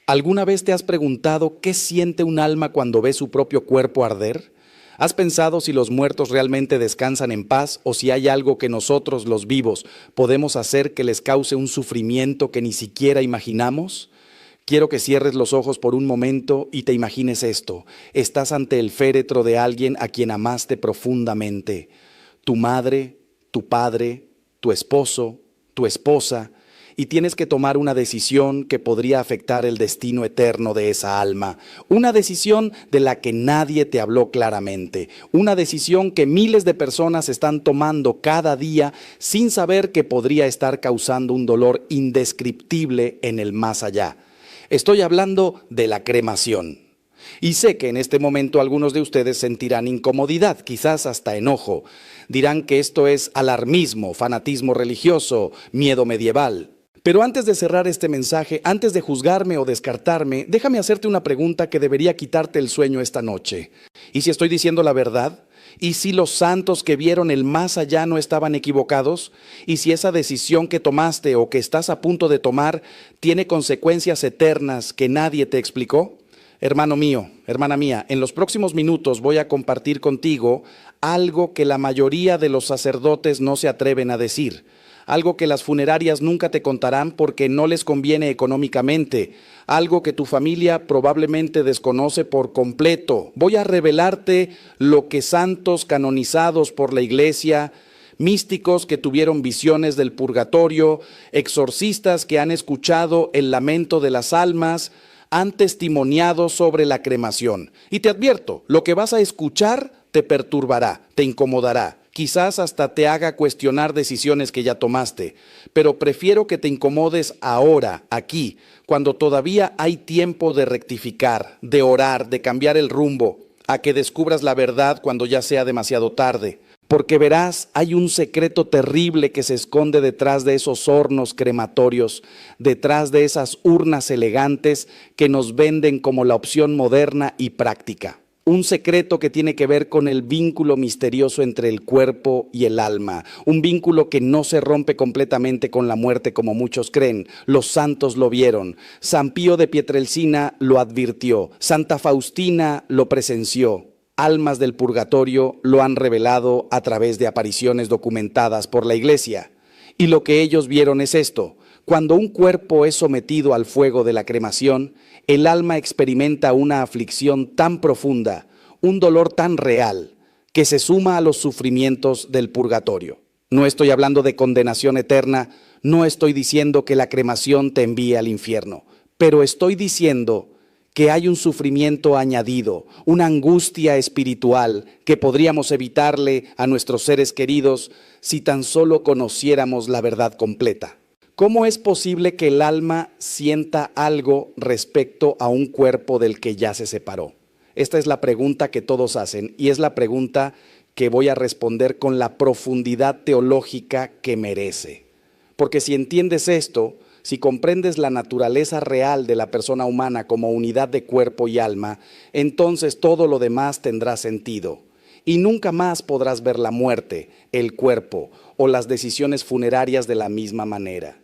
¿Alguna vez te has preguntado qué siente un alma cuando ve su propio cuerpo arder? ¿Has pensado si los muertos realmente descansan en paz o si hay algo que nosotros, los vivos, podemos hacer que les cause un sufrimiento que ni siquiera imaginamos? Quiero que cierres los ojos por un momento y te imagines esto. Estás ante el féretro de alguien a quien amaste profundamente. Tu madre, tu padre, tu esposo, tu esposa, y tienes que tomar una decisión que podría afectar el destino eterno de esa alma. Una decisión de la que nadie te habló claramente. Una decisión que miles de personas están tomando cada día sin saber que podría estar causando un dolor indescriptible en el más allá. Estoy hablando de la cremación. Y sé que en este momento algunos de ustedes sentirán incomodidad, quizás hasta enojo. Dirán que esto es alarmismo, fanatismo religioso, miedo medieval. Pero antes de cerrar este mensaje, antes de juzgarme o descartarme, déjame hacerte una pregunta que debería quitarte el sueño esta noche. ¿Y si estoy diciendo la verdad? ¿Y si los santos que vieron el más allá no estaban equivocados? ¿Y si esa decisión que tomaste o que estás a punto de tomar tiene consecuencias eternas que nadie te explicó? Hermano mío, hermana mía, en los próximos minutos voy a compartir contigo algo que la mayoría de los sacerdotes no se atreven a decir. Algo que las funerarias nunca te contarán porque no les conviene económicamente, algo que tu familia probablemente desconoce por completo. Voy a revelarte lo que santos canonizados por la iglesia, místicos que tuvieron visiones del purgatorio, exorcistas que han escuchado el lamento de las almas, han testimoniado sobre la cremación. Y te advierto, lo que vas a escuchar te perturbará, te incomodará. Quizás hasta te haga cuestionar decisiones que ya tomaste, pero prefiero que te incomodes ahora, aquí, cuando todavía hay tiempo de rectificar, de orar, de cambiar el rumbo, a que descubras la verdad cuando ya sea demasiado tarde. Porque verás, hay un secreto terrible que se esconde detrás de esos hornos crematorios, detrás de esas urnas elegantes que nos venden como la opción moderna y práctica. Un secreto que tiene que ver con el vínculo misterioso entre el cuerpo y el alma. Un vínculo que no se rompe completamente con la muerte como muchos creen. Los santos lo vieron. San Pío de Pietrelcina lo advirtió. Santa Faustina lo presenció. Almas del purgatorio lo han revelado a través de apariciones documentadas por la iglesia. Y lo que ellos vieron es esto. Cuando un cuerpo es sometido al fuego de la cremación, el alma experimenta una aflicción tan profunda, un dolor tan real, que se suma a los sufrimientos del purgatorio. No estoy hablando de condenación eterna, no estoy diciendo que la cremación te envíe al infierno, pero estoy diciendo que hay un sufrimiento añadido, una angustia espiritual que podríamos evitarle a nuestros seres queridos si tan solo conociéramos la verdad completa. ¿Cómo es posible que el alma sienta algo respecto a un cuerpo del que ya se separó? Esta es la pregunta que todos hacen y es la pregunta que voy a responder con la profundidad teológica que merece. Porque si entiendes esto, si comprendes la naturaleza real de la persona humana como unidad de cuerpo y alma, entonces todo lo demás tendrá sentido. Y nunca más podrás ver la muerte, el cuerpo o las decisiones funerarias de la misma manera.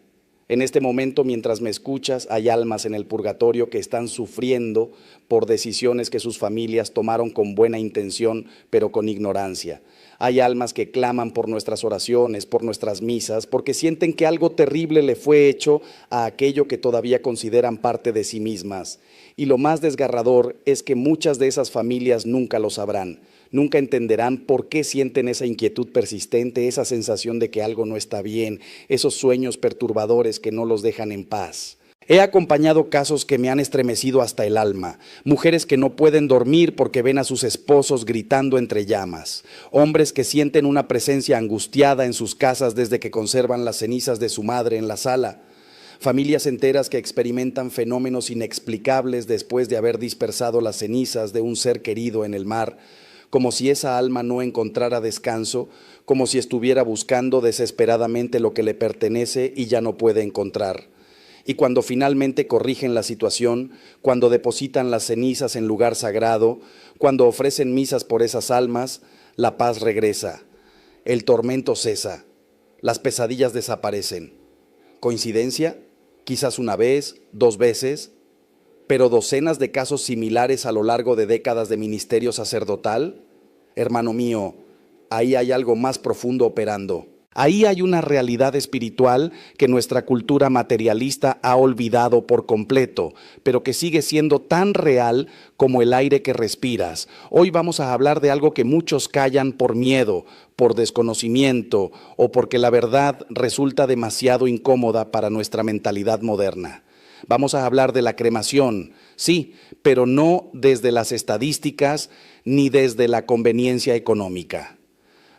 En este momento, mientras me escuchas, hay almas en el purgatorio que están sufriendo por decisiones que sus familias tomaron con buena intención, pero con ignorancia. Hay almas que claman por nuestras oraciones, por nuestras misas, porque sienten que algo terrible le fue hecho a aquello que todavía consideran parte de sí mismas. Y lo más desgarrador es que muchas de esas familias nunca lo sabrán. Nunca entenderán por qué sienten esa inquietud persistente, esa sensación de que algo no está bien, esos sueños perturbadores que no los dejan en paz. He acompañado casos que me han estremecido hasta el alma, mujeres que no pueden dormir porque ven a sus esposos gritando entre llamas, hombres que sienten una presencia angustiada en sus casas desde que conservan las cenizas de su madre en la sala, familias enteras que experimentan fenómenos inexplicables después de haber dispersado las cenizas de un ser querido en el mar, como si esa alma no encontrara descanso, como si estuviera buscando desesperadamente lo que le pertenece y ya no puede encontrar. Y cuando finalmente corrigen la situación, cuando depositan las cenizas en lugar sagrado, cuando ofrecen misas por esas almas, la paz regresa, el tormento cesa, las pesadillas desaparecen. ¿Coincidencia? Quizás una vez, 2 veces. pero docenas de casos similares a lo largo de décadas de ministerio sacerdotal, hermano mío, ahí hay algo más profundo operando. Ahí hay una realidad espiritual que nuestra cultura materialista ha olvidado por completo, pero que sigue siendo tan real como el aire que respiras. Hoy vamos a hablar de algo que muchos callan por miedo, por desconocimiento o porque la verdad resulta demasiado incómoda para nuestra mentalidad moderna. Vamos a hablar de la cremación, sí, pero no desde las estadísticas ni desde la conveniencia económica.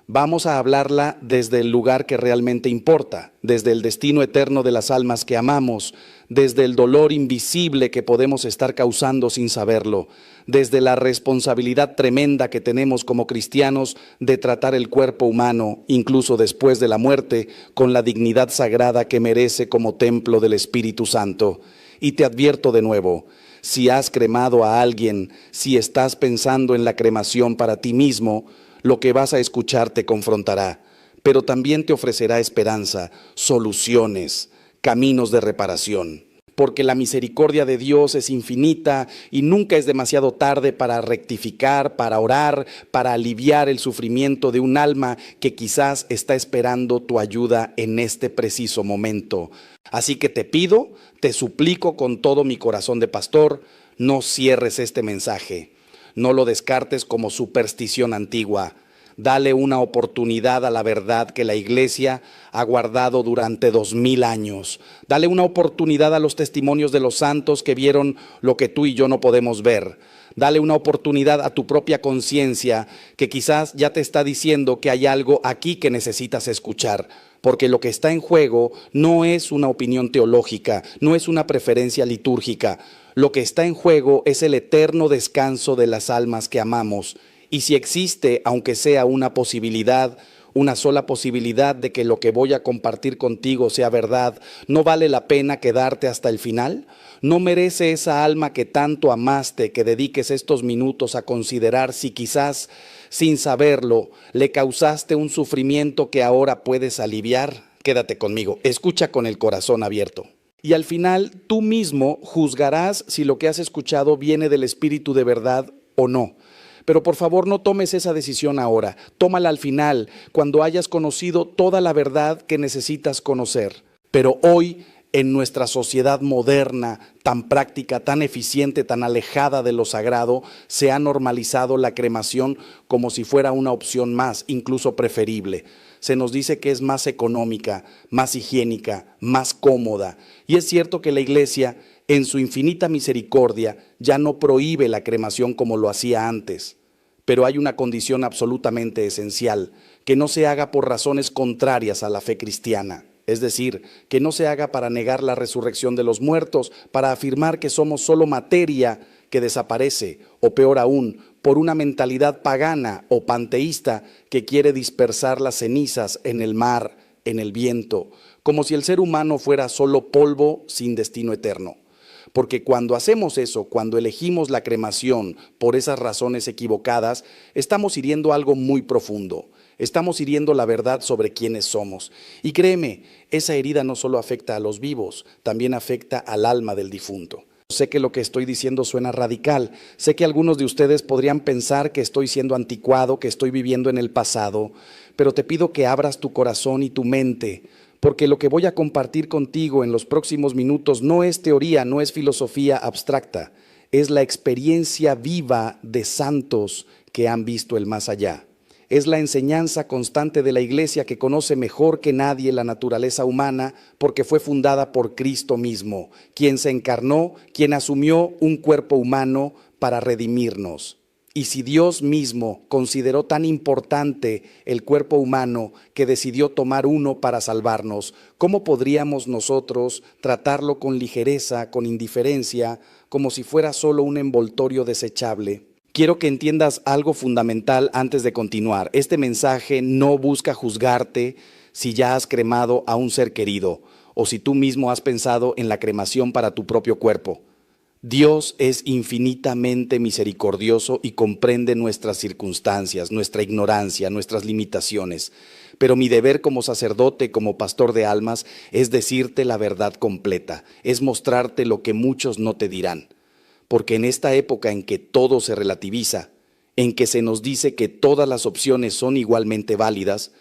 Vamos a hablarla desde el lugar que realmente importa, desde el destino eterno de las almas que amamos, desde el dolor invisible que podemos estar causando sin saberlo, desde la responsabilidad tremenda que tenemos como cristianos de tratar el cuerpo humano, incluso después de la muerte, con la dignidad sagrada que merece como templo del Espíritu Santo. Y te advierto de nuevo, si has cremado a alguien, si estás pensando en la cremación para ti mismo, lo que vas a escuchar te confrontará, pero también te ofrecerá esperanza, soluciones, caminos de reparación. Porque la misericordia de Dios es infinita y nunca es demasiado tarde para rectificar, para orar, para aliviar el sufrimiento de un alma que quizás está esperando tu ayuda en este preciso momento. Así que te pido, te suplico con todo mi corazón de pastor, no cierres este mensaje. No lo descartes como superstición antigua. Dale una oportunidad a la verdad que la Iglesia ha guardado durante 2000 años. Dale una oportunidad a los testimonios de los santos que vieron lo que tú y yo no podemos ver. Dale una oportunidad a tu propia conciencia que quizás ya te está diciendo que hay algo aquí que necesitas escuchar. Porque lo que está en juego no es una opinión teológica, no es una preferencia litúrgica. Lo que está en juego es el eterno descanso de las almas que amamos. Y si existe, aunque sea una posibilidad, una sola posibilidad de que lo que voy a compartir contigo sea verdad, ¿no vale la pena quedarte hasta el final? ¿No merece esa alma que tanto amaste que dediques estos minutos a considerar si quizás, sin saberlo, le causaste un sufrimiento que ahora puedes aliviar? Quédate conmigo, escucha con el corazón abierto. Y al final tú mismo juzgarás si lo que has escuchado viene del Espíritu de verdad o no. Pero por favor no tomes esa decisión ahora, tómala al final, cuando hayas conocido toda la verdad que necesitas conocer. Pero hoy, en nuestra sociedad moderna, tan práctica, tan eficiente, tan alejada de lo sagrado, se ha normalizado la cremación como si fuera una opción más, incluso preferible. Se nos dice que es más económica, más higiénica, más cómoda. Y es cierto que la Iglesia, en su infinita misericordia, ya no prohíbe la cremación como lo hacía antes. Pero hay una condición absolutamente esencial, que no se haga por razones contrarias a la fe cristiana. Es decir, que no se haga para negar la resurrección de los muertos, para afirmar que somos solo materia que desaparece, o peor aún, por una mentalidad pagana o panteísta que quiere dispersar las cenizas en el mar, en el viento, como si el ser humano fuera solo polvo sin destino eterno. Porque cuando hacemos eso, cuando elegimos la cremación por esas razones equivocadas, estamos hiriendo algo muy profundo. Estamos hiriendo la verdad sobre quiénes somos. Y créeme, esa herida no solo afecta a los vivos, también afecta al alma del difunto. Sé que lo que estoy diciendo suena radical. Sé que algunos de ustedes podrían pensar que estoy siendo anticuado, que estoy viviendo en el pasado. Pero te pido que abras tu corazón y tu mente, porque lo que voy a compartir contigo en los próximos minutos no es teoría, no es filosofía abstracta. Es la experiencia viva de santos que han visto el más allá. Es la enseñanza constante de la Iglesia que conoce mejor que nadie la naturaleza humana porque fue fundada por Cristo mismo, quien se encarnó, quien asumió un cuerpo humano para redimirnos. Y si Dios mismo consideró tan importante el cuerpo humano que decidió tomar uno para salvarnos, ¿cómo podríamos nosotros tratarlo con ligereza, con indiferencia, como si fuera solo un envoltorio desechable? Quiero que entiendas algo fundamental antes de continuar. Este mensaje no busca juzgarte si ya has cremado a un ser querido o si tú mismo has pensado en la cremación para tu propio cuerpo. Dios es infinitamente misericordioso y comprende nuestras circunstancias, nuestra ignorancia, nuestras limitaciones. Pero mi deber como sacerdote, como pastor de almas, es decirte la verdad completa, es mostrarte lo que muchos no te dirán. porque en esta época en que todo se relativiza, en que se nos dice que todas las opciones son igualmente válidas,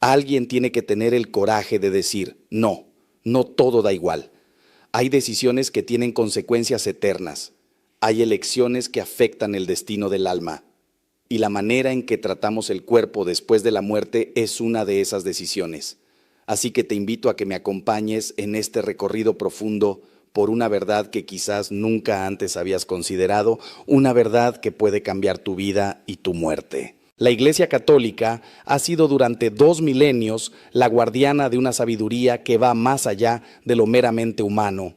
alguien tiene que tener el coraje de decir, no, no todo da igual. Hay decisiones que tienen consecuencias eternas. Hay elecciones que afectan el destino del alma. Y la manera en que tratamos el cuerpo después de la muerte es una de esas decisiones. Así que te invito a que me acompañes en este recorrido profundo por una verdad que quizás nunca antes habías considerado, una verdad que puede cambiar tu vida y tu muerte. La Iglesia Católica ha sido durante 2 milenios la guardiana de una sabiduría que va más allá de lo meramente humano.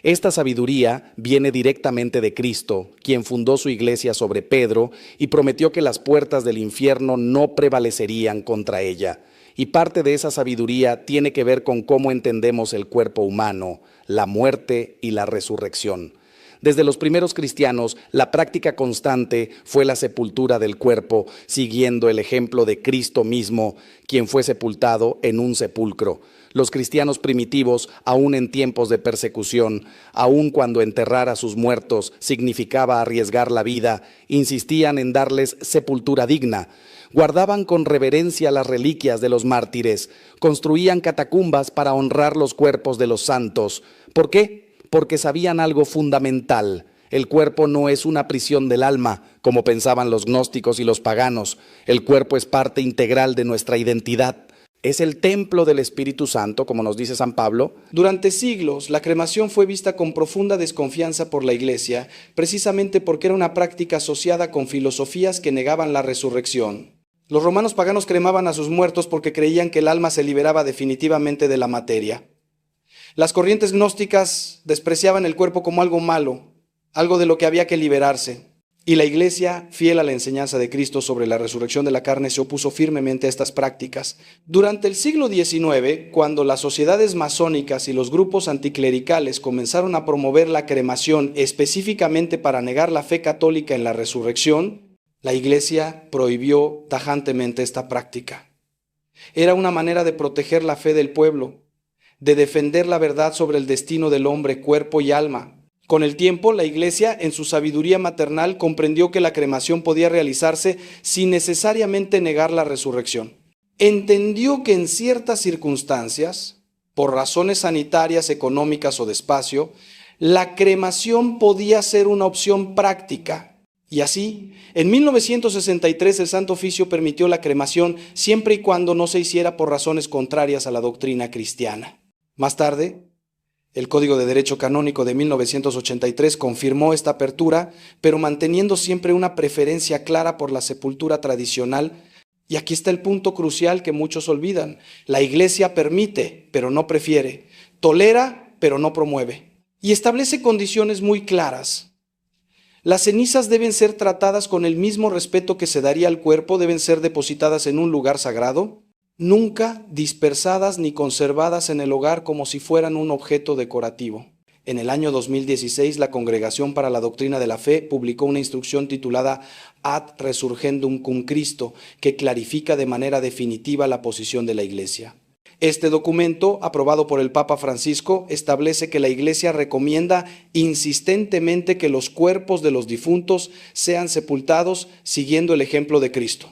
Esta sabiduría viene directamente de Cristo, quien fundó su iglesia sobre Pedro y prometió que las puertas del infierno no prevalecerían contra ella. Y parte de esa sabiduría tiene que ver con cómo entendemos el cuerpo humano, la muerte y la resurrección. Desde los primeros cristianos, la práctica constante fue la sepultura del cuerpo, siguiendo el ejemplo de Cristo mismo, quien fue sepultado en un sepulcro. Los cristianos primitivos, aún en tiempos de persecución, aún cuando enterrar a sus muertos significaba arriesgar la vida, insistían en darles sepultura digna. Guardaban con reverencia las reliquias de los mártires, construían catacumbas para honrar los cuerpos de los santos. ¿Por qué? Porque sabían algo fundamental. El cuerpo no es una prisión del alma, como pensaban los gnósticos y los paganos. El cuerpo es parte integral de nuestra identidad. Es el templo del Espíritu Santo, como nos dice San Pablo. Durante siglos, la cremación fue vista con profunda desconfianza por la Iglesia, precisamente porque era una práctica asociada con filosofías que negaban la resurrección. Los romanos paganos cremaban a sus muertos porque creían que el alma se liberaba definitivamente de la materia. Las corrientes gnósticas despreciaban el cuerpo como algo malo, algo de lo que había que liberarse. Y la Iglesia, fiel a la enseñanza de Cristo sobre la resurrección de la carne, se opuso firmemente a estas prácticas. Durante el siglo XIX, cuando las sociedades masónicas y los grupos anticlericales comenzaron a promover la cremación específicamente para negar la fe católica en la resurrección, la Iglesia prohibió tajantemente esta práctica. Era una manera de proteger la fe del pueblo, de defender la verdad sobre el destino del hombre, cuerpo y alma. Con el tiempo, la Iglesia, en su sabiduría maternal, comprendió que la cremación podía realizarse sin necesariamente negar la resurrección. Entendió que en ciertas circunstancias, por razones sanitarias, económicas o de espacio, la cremación podía ser una opción práctica. Y así, en 1963 el Santo Oficio permitió la cremación siempre y cuando no se hiciera por razones contrarias a la doctrina cristiana. Más tarde, el Código de Derecho Canónico de 1983 confirmó esta apertura, pero manteniendo siempre una preferencia clara por la sepultura tradicional. Y aquí está el punto crucial que muchos olvidan. La Iglesia permite, pero no prefiere. Tolera, pero no promueve. Y establece condiciones muy claras. Las cenizas deben ser tratadas con el mismo respeto que se daría al cuerpo, deben ser depositadas en un lugar sagrado, nunca dispersadas ni conservadas en el hogar como si fueran un objeto decorativo. En el año 2016, la Congregación para la Doctrina de la Fe publicó una instrucción titulada Ad Resurgendum cum Christo, que clarifica de manera definitiva la posición de la Iglesia. Este documento, aprobado por el Papa Francisco, establece que la Iglesia recomienda insistentemente que los cuerpos de los difuntos sean sepultados siguiendo el ejemplo de Cristo.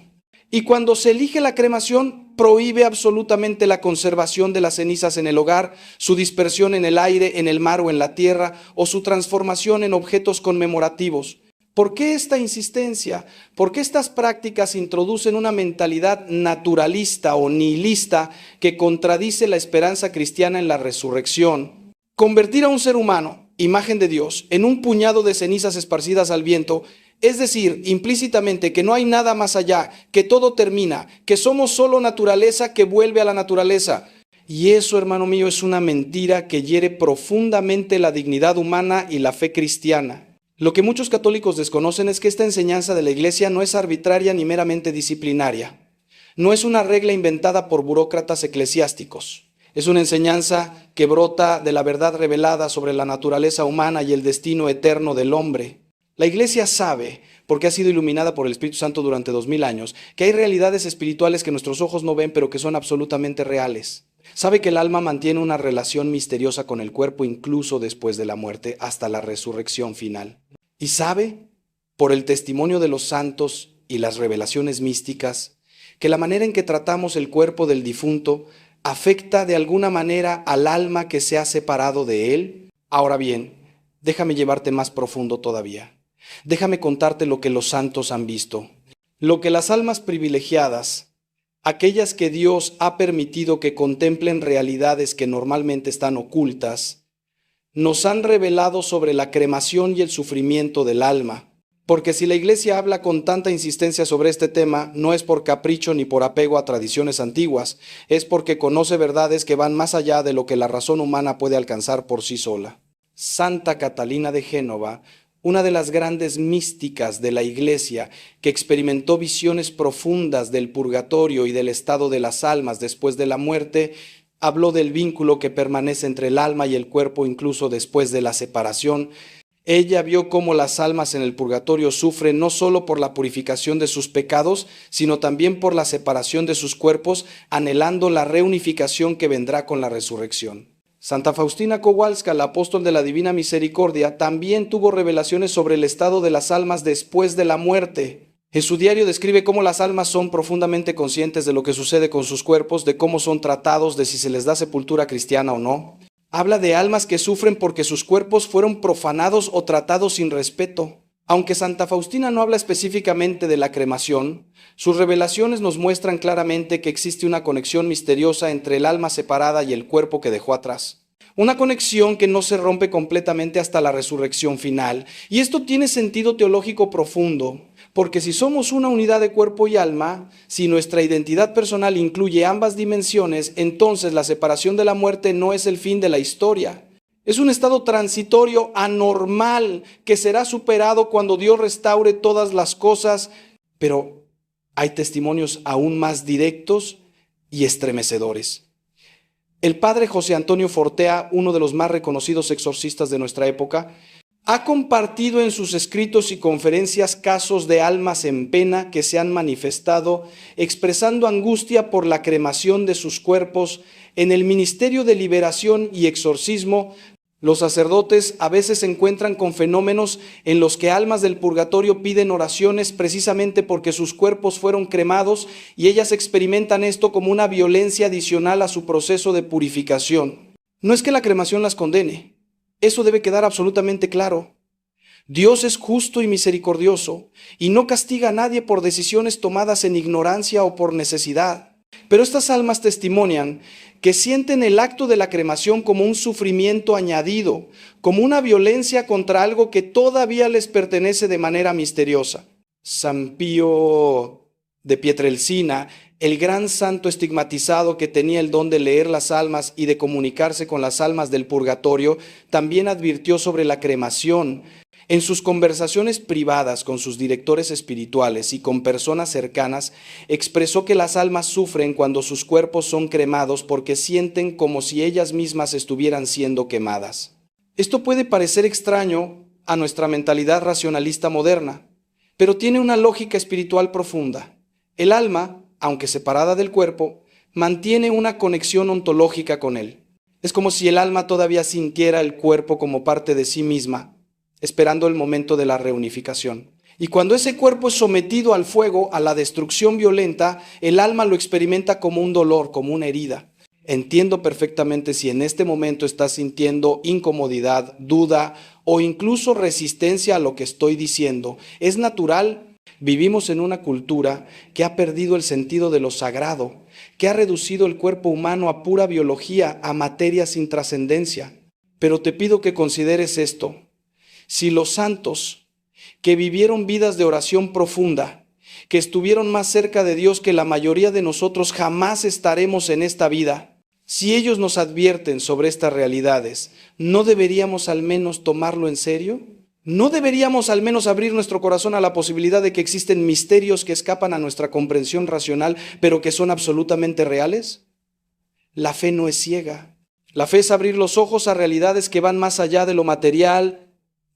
Y cuando se elige la cremación, prohíbe absolutamente la conservación de las cenizas en el hogar, su dispersión en el aire, en el mar o en la tierra, o su transformación en objetos conmemorativos. ¿Por qué esta insistencia? Porque estas prácticas introducen una mentalidad naturalista o nihilista que contradice la esperanza cristiana en la resurrección. Convertir a un ser humano, imagen de Dios, en un puñado de cenizas esparcidas al viento, es decir, implícitamente que no hay nada más allá, que todo termina, que somos solo naturaleza que vuelve a la naturaleza. Y eso, hermano mío, es una mentira que hiere profundamente la dignidad humana y la fe cristiana. Lo que muchos católicos desconocen es que esta enseñanza de la Iglesia no es arbitraria ni meramente disciplinaria. No es una regla inventada por burócratas eclesiásticos. Es una enseñanza que brota de la verdad revelada sobre la naturaleza humana y el destino eterno del hombre. La Iglesia sabe, porque ha sido iluminada por el Espíritu Santo durante 2000 años, que hay realidades espirituales que nuestros ojos no ven, pero que son absolutamente reales. Sabe que el alma mantiene una relación misteriosa con el cuerpo incluso después de la muerte, hasta la resurrección final. Y sabe, por el testimonio de los santos y las revelaciones místicas, que la manera en que tratamos el cuerpo del difunto afecta de alguna manera al alma que se ha separado de él. Ahora bien, déjame llevarte más profundo todavía. Déjame contarte lo que los santos han visto. Lo que las almas privilegiadas, aquellas que Dios ha permitido que contemplen realidades que normalmente están ocultas, nos han revelado sobre la cremación y el sufrimiento del alma. Porque si la Iglesia habla con tanta insistencia sobre este tema, no es por capricho ni por apego a tradiciones antiguas, es porque conoce verdades que van más allá de lo que la razón humana puede alcanzar por sí sola. Santa Catalina de Génova, una de las grandes místicas de la Iglesia, que experimentó visiones profundas del purgatorio y del estado de las almas después de la muerte, habló del vínculo que permanece entre el alma y el cuerpo incluso después de la separación. Ella vio cómo las almas en el purgatorio sufren no solo por la purificación de sus pecados, sino también por la separación de sus cuerpos, anhelando la reunificación que vendrá con la resurrección. Santa Faustina Kowalska, la apóstol de la Divina Misericordia, también tuvo revelaciones sobre el estado de las almas después de la muerte. En su diario describe cómo las almas son profundamente conscientes de lo que sucede con sus cuerpos, de cómo son tratados, de si se les da sepultura cristiana o no. Habla de almas que sufren porque sus cuerpos fueron profanados o tratados sin respeto. Aunque Santa Faustina no habla específicamente de la cremación, sus revelaciones nos muestran claramente que existe una conexión misteriosa entre el alma separada y el cuerpo que dejó atrás. Una conexión que no se rompe completamente hasta la resurrección final. Y esto tiene sentido teológico profundo, porque si somos una unidad de cuerpo y alma, si nuestra identidad personal incluye ambas dimensiones, entonces la separación de la muerte no es el fin de la historia. Es un estado transitorio, anormal, que será superado cuando Dios restaure todas las cosas, pero hay testimonios aún más directos y estremecedores. El padre José Antonio Fortea, uno de los más reconocidos exorcistas de nuestra época, ha compartido en sus escritos y conferencias casos de almas en pena que se han manifestado expresando angustia por la cremación de sus cuerpos. En el ministerio de liberación y exorcismo, los sacerdotes a veces se encuentran con fenómenos en los que almas del purgatorio piden oraciones precisamente porque sus cuerpos fueron cremados y ellas experimentan esto como una violencia adicional a su proceso de purificación. No es que la cremación las condene, eso debe quedar absolutamente claro. Dios es justo y misericordioso y no castiga a nadie por decisiones tomadas en ignorancia o por necesidad. Pero estas almas testimonian que sienten el acto de la cremación como un sufrimiento añadido, como una violencia contra algo que todavía les pertenece de manera misteriosa. San Pío de Pietrelcina, el gran santo estigmatizado que tenía el don de leer las almas y de comunicarse con las almas del purgatorio, también advirtió sobre la cremación. En sus conversaciones privadas con sus directores espirituales y con personas cercanas, expresó que las almas sufren cuando sus cuerpos son cremados porque sienten como si ellas mismas estuvieran siendo quemadas. Esto puede parecer extraño a nuestra mentalidad racionalista moderna, pero tiene una lógica espiritual profunda. El alma, aunque separada del cuerpo, mantiene una conexión ontológica con él. Es como si el alma todavía sintiera el cuerpo como parte de sí misma, esperando el momento de la reunificación. Y cuando ese cuerpo es sometido al fuego, a la destrucción violenta, el alma lo experimenta como un dolor, como una herida. Entiendo perfectamente si en este momento estás sintiendo incomodidad, duda o incluso resistencia a lo que estoy diciendo. Es natural. Vivimos en una cultura que ha perdido el sentido de lo sagrado, que ha reducido el cuerpo humano a pura biología, a materia sin trascendencia. Pero te pido que consideres esto. Si los santos que vivieron vidas de oración profunda, que estuvieron más cerca de Dios que la mayoría de nosotros jamás estaremos en esta vida, si ellos nos advierten sobre estas realidades, ¿no deberíamos al menos tomarlo en serio? ¿No deberíamos al menos abrir nuestro corazón a la posibilidad de que existen misterios que escapan a nuestra comprensión racional, pero que son absolutamente reales? La fe no es ciega. La fe es abrir los ojos a realidades que van más allá de lo material,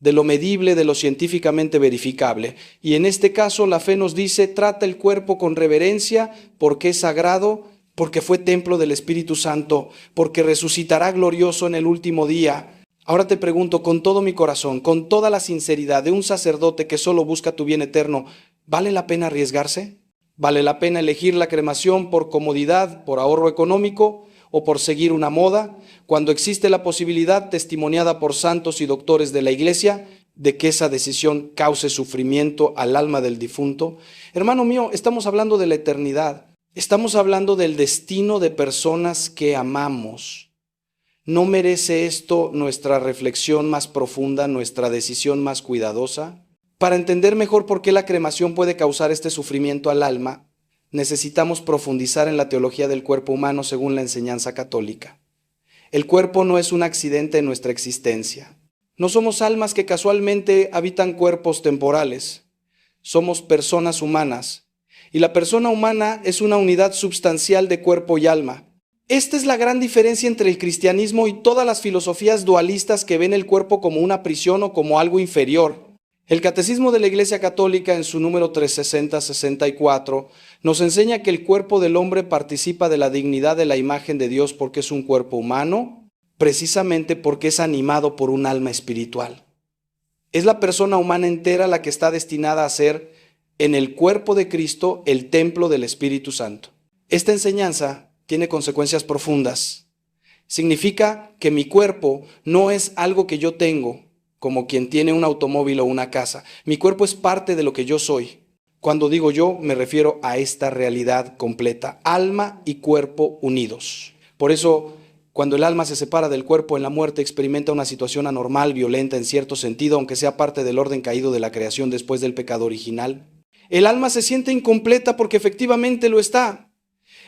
de lo medible, de lo científicamente verificable. Y en este caso la fe nos dice, trata el cuerpo con reverencia porque es sagrado, porque fue templo del Espíritu Santo, porque resucitará glorioso en el último día. Ahora te pregunto con todo mi corazón, con toda la sinceridad de un sacerdote que solo busca tu bien eterno, ¿vale la pena arriesgarse? ¿Vale la pena elegir la cremación por comodidad, por ahorro económico o por seguir una moda, cuando existe la posibilidad, testimoniada por santos y doctores de la Iglesia, de que esa decisión cause sufrimiento al alma del difunto? Hermano mío, estamos hablando de la eternidad. Estamos hablando del destino de personas que amamos. ¿No merece esto nuestra reflexión más profunda, nuestra decisión más cuidadosa? Para entender mejor por qué la cremación puede causar este sufrimiento al alma, necesitamos profundizar en la teología del cuerpo humano según la enseñanza católica. El cuerpo no es un accidente en nuestra existencia. No somos almas que casualmente habitan cuerpos temporales. Somos personas humanas. Y la persona humana es una unidad substancial de cuerpo y alma. Esta es la gran diferencia entre el cristianismo y todas las filosofías dualistas que ven el cuerpo como una prisión o como algo inferior. El Catecismo de la Iglesia Católica, en su número 360-64, nos enseña que el cuerpo del hombre participa de la dignidad de la imagen de Dios porque es un cuerpo humano, precisamente porque es animado por un alma espiritual. Es la persona humana entera la que está destinada a ser, en el cuerpo de Cristo, el templo del Espíritu Santo. Esta enseñanza tiene consecuencias profundas. Significa que mi cuerpo no es algo que yo tengo, como quien tiene un automóvil o una casa. Mi cuerpo es parte de lo que yo soy. Cuando digo yo, me refiero a esta realidad completa, alma y cuerpo unidos. Por eso, cuando el alma se separa del cuerpo en la muerte, experimenta una situación anormal, violenta en cierto sentido, aunque sea parte del orden caído de la creación después del pecado original. El alma se siente incompleta porque efectivamente lo está.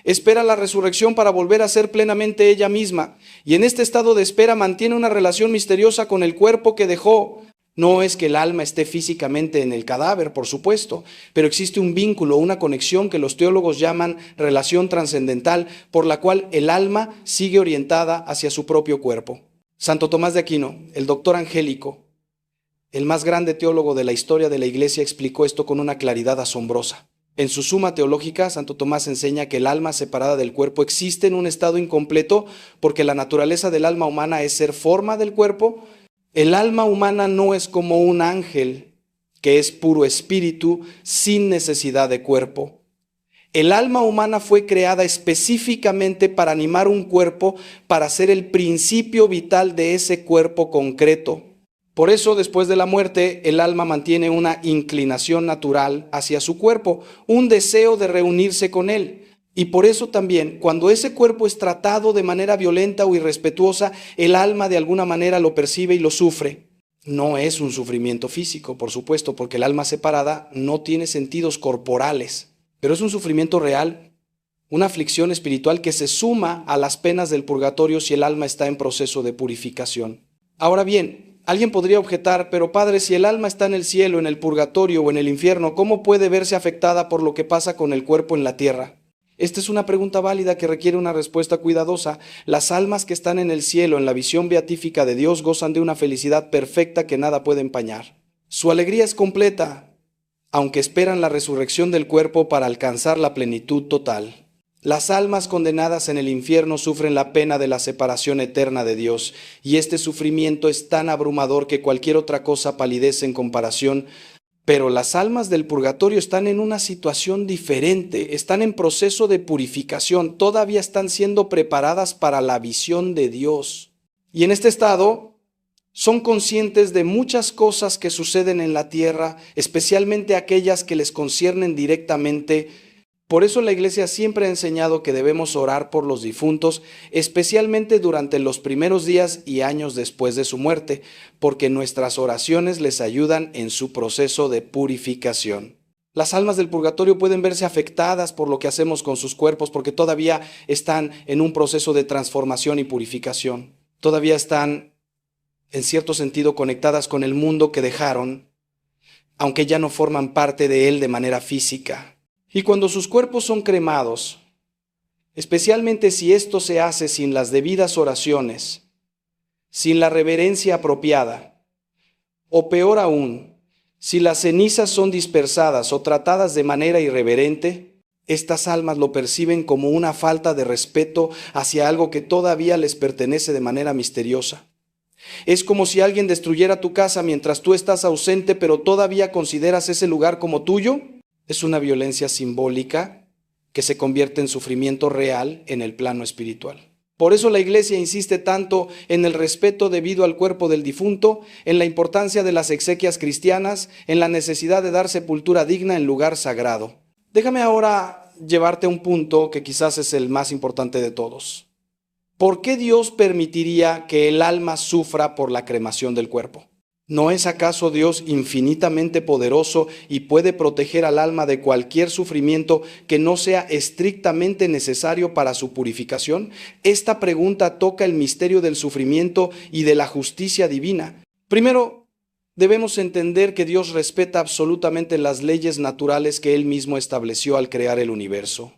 Espera la resurrección para volver a ser plenamente ella misma, y en este estado de espera mantiene una relación misteriosa con el cuerpo que dejó. No es que el alma esté físicamente en el cadáver, por supuesto, pero existe un vínculo, una conexión que los teólogos llaman relación trascendental, por la cual el alma sigue orientada hacia su propio cuerpo. Santo Tomás de Aquino, el doctor angélico, el más grande teólogo de la historia de la Iglesia, explicó esto con una claridad asombrosa. En su Suma Teológica, Santo Tomás enseña que el alma separada del cuerpo existe en un estado incompleto porque la naturaleza del alma humana es ser forma del cuerpo. El alma humana no es como un ángel, que es puro espíritu, sin necesidad de cuerpo. El alma humana fue creada específicamente para animar un cuerpo, para ser el principio vital de ese cuerpo concreto. Por eso, después de la muerte, el alma mantiene una inclinación natural hacia su cuerpo, un deseo de reunirse con él. Y por eso también, cuando ese cuerpo es tratado de manera violenta o irrespetuosa, el alma de alguna manera lo percibe y lo sufre. No es un sufrimiento físico, por supuesto, porque el alma separada no tiene sentidos corporales, pero es un sufrimiento real, una aflicción espiritual que se suma a las penas del purgatorio si el alma está en proceso de purificación. Ahora bien, alguien podría objetar, pero padre, si el alma está en el cielo, en el purgatorio o en el infierno, ¿cómo puede verse afectada por lo que pasa con el cuerpo en la tierra? Esta es una pregunta válida que requiere una respuesta cuidadosa. Las almas que están en el cielo, en la visión beatífica de Dios, gozan de una felicidad perfecta que nada puede empañar. Su alegría es completa, aunque esperan la resurrección del cuerpo para alcanzar la plenitud total. Las almas condenadas en el infierno sufren la pena de la separación eterna de Dios, y este sufrimiento es tan abrumador que cualquier otra cosa palidece en comparación. Pero las almas del purgatorio están en una situación diferente, están en proceso de purificación, todavía están siendo preparadas para la visión de Dios. Y en este estado son conscientes de muchas cosas que suceden en la tierra, especialmente aquellas que les conciernen directamente. Por eso la Iglesia siempre ha enseñado que debemos orar por los difuntos, especialmente durante los primeros días y años después de su muerte, porque nuestras oraciones les ayudan en su proceso de purificación. Las almas del purgatorio pueden verse afectadas por lo que hacemos con sus cuerpos, porque todavía están en un proceso de transformación y purificación. Todavía están, en cierto sentido, conectadas con el mundo que dejaron, aunque ya no forman parte de él de manera física. Y cuando sus cuerpos son cremados, especialmente si esto se hace sin las debidas oraciones, sin la reverencia apropiada, o peor aún, si las cenizas son dispersadas o tratadas de manera irreverente, estas almas lo perciben como una falta de respeto hacia algo que todavía les pertenece de manera misteriosa. Es como si alguien destruyera tu casa mientras tú estás ausente, pero todavía consideras ese lugar como tuyo. Es una violencia simbólica que se convierte en sufrimiento real en el plano espiritual. Por eso la Iglesia insiste tanto en el respeto debido al cuerpo del difunto, en la importancia de las exequias cristianas, en la necesidad de dar sepultura digna en lugar sagrado. Déjame ahora llevarte a un punto que quizás es el más importante de todos. ¿Por qué Dios permitiría que el alma sufra por la cremación del cuerpo? ¿No es acaso Dios infinitamente poderoso y puede proteger al alma de cualquier sufrimiento que no sea estrictamente necesario para su purificación? Esta pregunta toca el misterio del sufrimiento y de la justicia divina. Primero, debemos entender que Dios respeta absolutamente las leyes naturales que Él mismo estableció al crear el universo.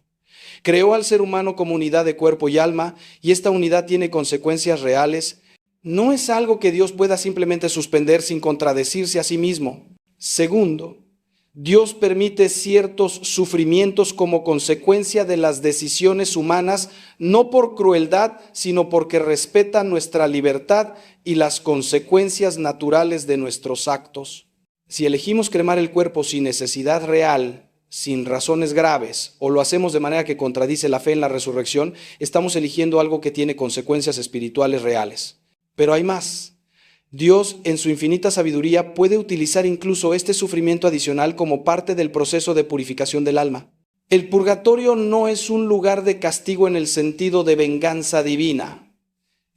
Creó al ser humano como unidad de cuerpo y alma, y esta unidad tiene consecuencias reales. No es algo que Dios pueda simplemente suspender sin contradecirse a sí mismo. Segundo, Dios permite ciertos sufrimientos como consecuencia de las decisiones humanas, no por crueldad, sino porque respeta nuestra libertad y las consecuencias naturales de nuestros actos. Si elegimos cremar el cuerpo sin necesidad real, sin razones graves, o lo hacemos de manera que contradice la fe en la resurrección, estamos eligiendo algo que tiene consecuencias espirituales reales. Pero hay más. Dios, en su infinita sabiduría, puede utilizar incluso este sufrimiento adicional como parte del proceso de purificación del alma. El purgatorio no es un lugar de castigo en el sentido de venganza divina.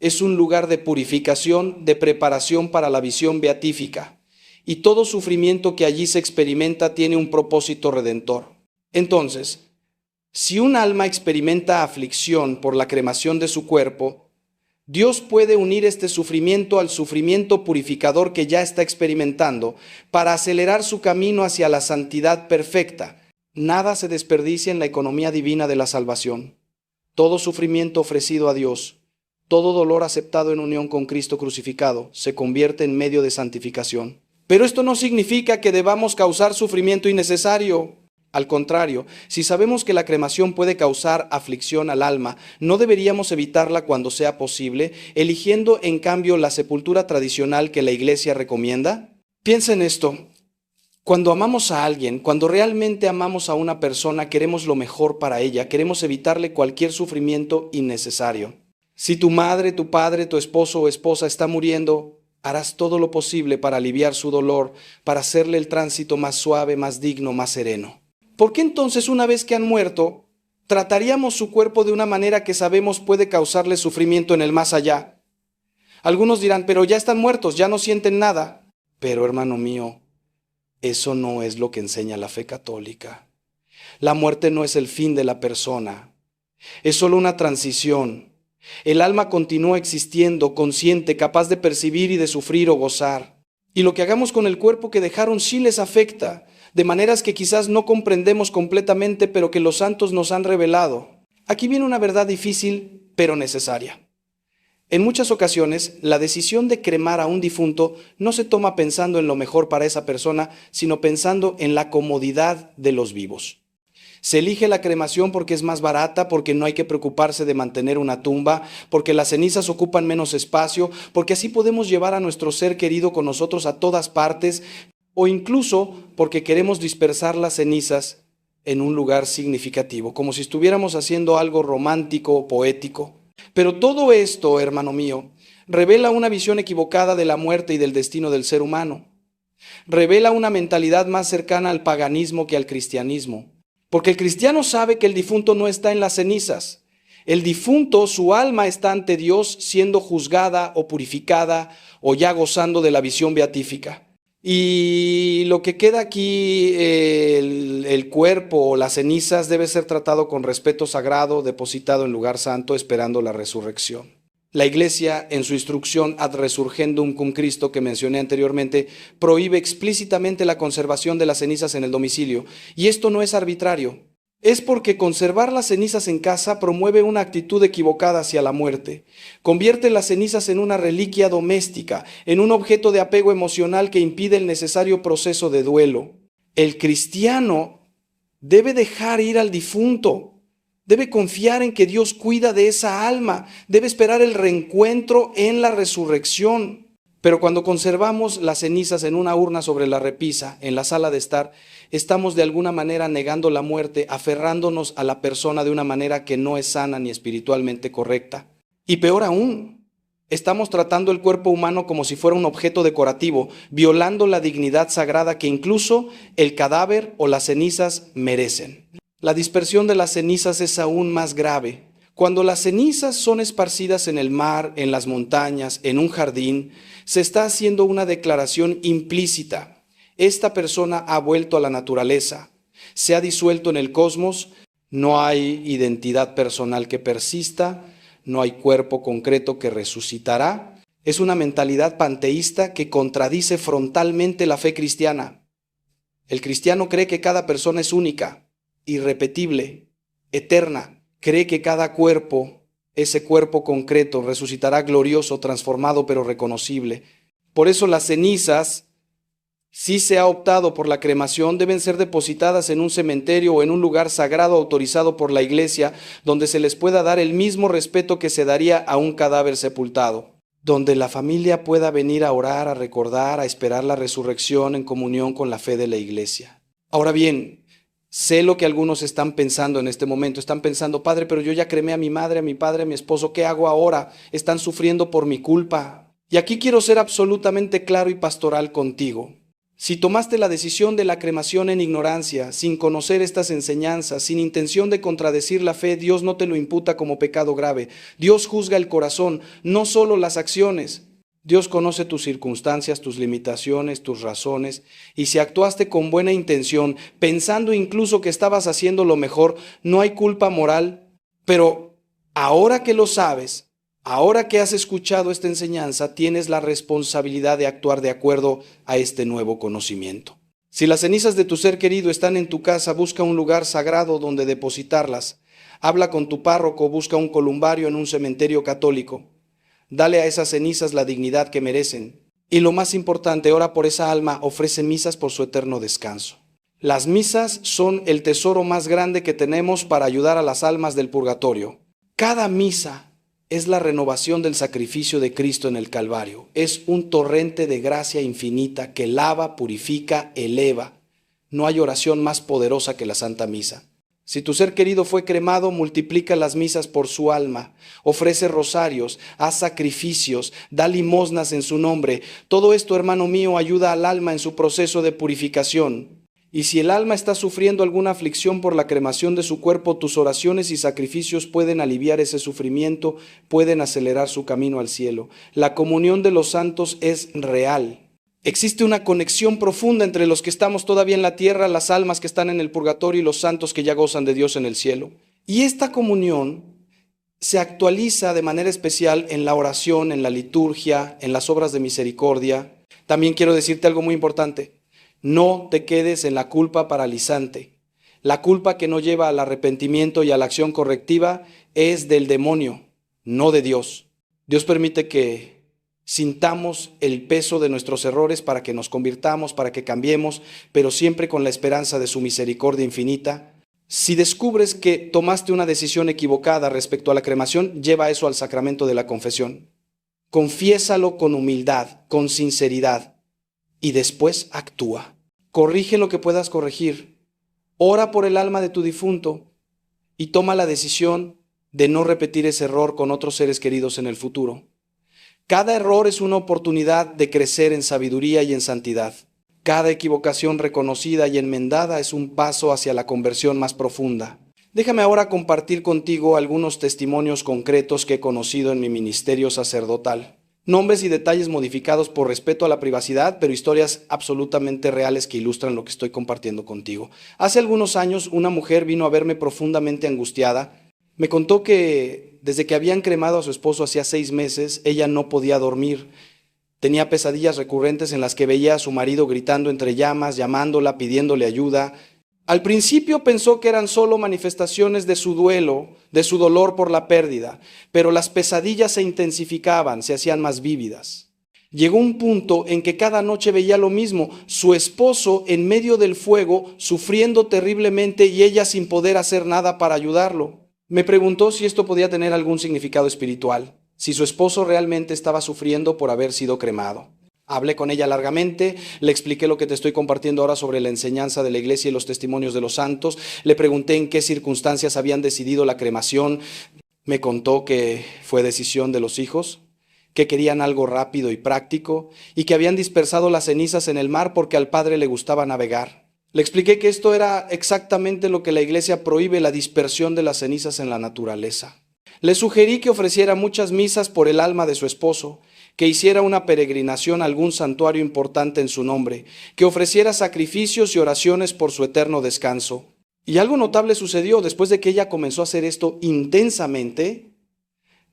Es un lugar de purificación, de preparación para la visión beatífica. Y todo sufrimiento que allí se experimenta tiene un propósito redentor. Entonces, si un alma experimenta aflicción por la cremación de su cuerpo, Dios puede unir este sufrimiento al sufrimiento purificador que ya está experimentando para acelerar su camino hacia la santidad perfecta. Nada se desperdicia en la economía divina de la salvación. Todo sufrimiento ofrecido a Dios, todo dolor aceptado en unión con Cristo crucificado, se convierte en medio de santificación. Pero esto no significa que debamos causar sufrimiento innecesario. Al contrario, si sabemos que la cremación puede causar aflicción al alma, ¿no deberíamos evitarla cuando sea posible, eligiendo en cambio la sepultura tradicional que la Iglesia recomienda? Piensa en esto. Cuando amamos a alguien, cuando realmente amamos a una persona, queremos lo mejor para ella, queremos evitarle cualquier sufrimiento innecesario. Si tu madre, tu padre, tu esposo o esposa está muriendo, harás todo lo posible para aliviar su dolor, para hacerle el tránsito más suave, más digno, más sereno. ¿Por qué entonces, una vez que han muerto, trataríamos su cuerpo de una manera que sabemos puede causarle sufrimiento en el más allá? Algunos dirán, pero ya están muertos, ya no sienten nada. Pero, hermano mío, eso no es lo que enseña la fe católica. La muerte no es el fin de la persona, es solo una transición. El alma continúa existiendo, consciente, capaz de percibir y de sufrir o gozar. Y lo que hagamos con el cuerpo que dejaron sí les afecta, de maneras que quizás no comprendemos completamente, pero que los santos nos han revelado. Aquí viene una verdad difícil, pero necesaria. En muchas ocasiones, la decisión de cremar a un difunto no se toma pensando en lo mejor para esa persona, sino pensando en la comodidad de los vivos. Se elige la cremación porque es más barata, porque no hay que preocuparse de mantener una tumba, porque las cenizas ocupan menos espacio, porque así podemos llevar a nuestro ser querido con nosotros a todas partes, o incluso porque queremos dispersar las cenizas en un lugar significativo, como si estuviéramos haciendo algo romántico o poético. Pero todo esto, hermano mío, revela una visión equivocada de la muerte y del destino del ser humano. Revela una mentalidad más cercana al paganismo que al cristianismo. Porque el cristiano sabe que el difunto no está en las cenizas. El difunto, su alma está ante Dios siendo juzgada o purificada o ya gozando de la visión beatífica. Y lo que queda aquí, el cuerpo o las cenizas, debe ser tratado con respeto sagrado, depositado en lugar santo, esperando la resurrección. La Iglesia, en su instrucción Ad Resurgendum cum Christo que mencioné anteriormente, prohíbe explícitamente la conservación de las cenizas en el domicilio. Y esto no es arbitrario. Es porque conservar las cenizas en casa promueve una actitud equivocada hacia la muerte. Convierte las cenizas en una reliquia doméstica, en un objeto de apego emocional que impide el necesario proceso de duelo. El cristiano debe dejar ir al difunto. Debe confiar en que Dios cuida de esa alma. Debe esperar el reencuentro en la resurrección. Pero cuando conservamos las cenizas en una urna sobre la repisa, en la sala de estar, estamos de alguna manera negando la muerte, aferrándonos a la persona de una manera que no es sana ni espiritualmente correcta. Y peor aún, estamos tratando el cuerpo humano como si fuera un objeto decorativo, violando la dignidad sagrada que incluso el cadáver o las cenizas merecen. La dispersión de las cenizas es aún más grave. Cuando las cenizas son esparcidas en el mar, en las montañas, en un jardín, se está haciendo una declaración implícita. Esta persona ha vuelto a la naturaleza, se ha disuelto en el cosmos, no hay identidad personal que persista, no hay cuerpo concreto que resucitará. Es una mentalidad panteísta que contradice frontalmente la fe cristiana. El cristiano cree que cada persona es única, irrepetible, eterna. Cree que cada cuerpo, ese cuerpo concreto, resucitará glorioso, transformado, pero reconocible. Por eso las cenizas, si se ha optado por la cremación, deben ser depositadas en un cementerio o en un lugar sagrado autorizado por la iglesia, donde se les pueda dar el mismo respeto que se daría a un cadáver sepultado, donde la familia pueda venir a orar, a recordar, a esperar la resurrección en comunión con la fe de la iglesia. Ahora bien, sé lo que algunos están pensando en este momento. Están pensando: Padre, pero yo ya cremé a mi madre, a mi padre, a mi esposo. ¿Qué hago ahora? Están sufriendo por mi culpa. Y aquí quiero ser absolutamente claro y pastoral contigo. Si tomaste la decisión de la cremación en ignorancia, sin conocer estas enseñanzas, sin intención de contradecir la fe, Dios no te lo imputa como pecado grave. Dios juzga el corazón, no solo las acciones. Dios conoce tus circunstancias, tus limitaciones, tus razones, y si actuaste con buena intención, pensando incluso que estabas haciendo lo mejor, no hay culpa moral. Pero ahora que lo sabes, ahora que has escuchado esta enseñanza, tienes la responsabilidad de actuar de acuerdo a este nuevo conocimiento. Si las cenizas de tu ser querido están en tu casa, busca un lugar sagrado donde depositarlas. Habla con tu párroco, busca un columbario en un cementerio católico. Dale a esas cenizas la dignidad que merecen. Y lo más importante, ora por esa alma, ofrece misas por su eterno descanso. Las misas son el tesoro más grande que tenemos para ayudar a las almas del purgatorio. Cada misa es la renovación del sacrificio de Cristo en el Calvario. Es un torrente de gracia infinita que lava, purifica, eleva. No hay oración más poderosa que la Santa Misa. Si tu ser querido fue cremado, multiplica las misas por su alma, ofrece rosarios, haz sacrificios, da limosnas en su nombre. Todo esto, hermano mío, ayuda al alma en su proceso de purificación. Y si el alma está sufriendo alguna aflicción por la cremación de su cuerpo, tus oraciones y sacrificios pueden aliviar ese sufrimiento, pueden acelerar su camino al cielo. La comunión de los santos es real. Existe una conexión profunda entre los que estamos todavía en la tierra, las almas que están en el purgatorio y los santos que ya gozan de Dios en el cielo. Y esta comunión se actualiza de manera especial en la oración, en la liturgia, en las obras de misericordia. También quiero decirte algo muy importante. No te quedes en la culpa paralizante. La culpa que no lleva al arrepentimiento y a la acción correctiva es del demonio, no de Dios. Dios permite que sintamos el peso de nuestros errores para que nos convirtamos, para que cambiemos, pero siempre con la esperanza de su misericordia infinita. Si descubres que tomaste una decisión equivocada respecto a la cremación, lleva eso al sacramento de la confesión. Confiésalo con humildad, con sinceridad, y después actúa. Corrige lo que puedas corregir. Ora por el alma de tu difunto y toma la decisión de no repetir ese error con otros seres queridos en el futuro. Cada error es una oportunidad de crecer en sabiduría y en santidad. Cada equivocación reconocida y enmendada es un paso hacia la conversión más profunda. Déjame ahora compartir contigo algunos testimonios concretos que he conocido en mi ministerio sacerdotal. Nombres y detalles modificados por respeto a la privacidad, pero historias absolutamente reales que ilustran lo que estoy compartiendo contigo. Hace algunos años, una mujer vino a verme profundamente angustiada. Me contó que desde que habían cremado a su esposo hacía 6 meses, ella no podía dormir. Tenía pesadillas recurrentes en las que veía a su marido gritando entre llamas, llamándola, pidiéndole ayuda. Al principio pensó que eran solo manifestaciones de su duelo, de su dolor por la pérdida, pero las pesadillas se intensificaban, se hacían más vívidas. Llegó un punto en que cada noche veía lo mismo, su esposo en medio del fuego, sufriendo terriblemente y ella sin poder hacer nada para ayudarlo. Me preguntó si esto podía tener algún significado espiritual, si su esposo realmente estaba sufriendo por haber sido cremado. Hablé con ella largamente, le expliqué lo que te estoy compartiendo ahora sobre la enseñanza de la iglesia y los testimonios de los santos, le pregunté en qué circunstancias habían decidido la cremación, me contó que fue decisión de los hijos, que querían algo rápido y práctico y que habían dispersado las cenizas en el mar porque al padre le gustaba navegar. Le expliqué que esto era exactamente lo que la iglesia prohíbe, la dispersión de las cenizas en la naturaleza. Le sugerí que ofreciera muchas misas por el alma de su esposo, que hiciera una peregrinación a algún santuario importante en su nombre, que ofreciera sacrificios y oraciones por su eterno descanso. Y algo notable sucedió después de que ella comenzó a hacer esto intensamente.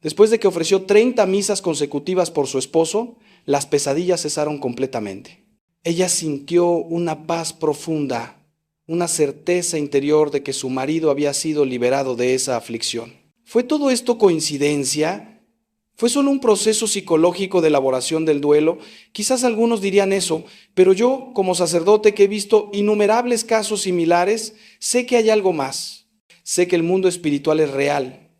Después de que ofreció 30 misas consecutivas por su esposo, las pesadillas cesaron completamente. Ella sintió una paz profunda, una certeza interior de que su marido había sido liberado de esa aflicción. ¿Fue todo esto coincidencia? ¿Fue solo un proceso psicológico de elaboración del duelo? Quizás algunos dirían eso, pero yo, como sacerdote que he visto innumerables casos similares, sé que hay algo más. Sé que el mundo espiritual es real,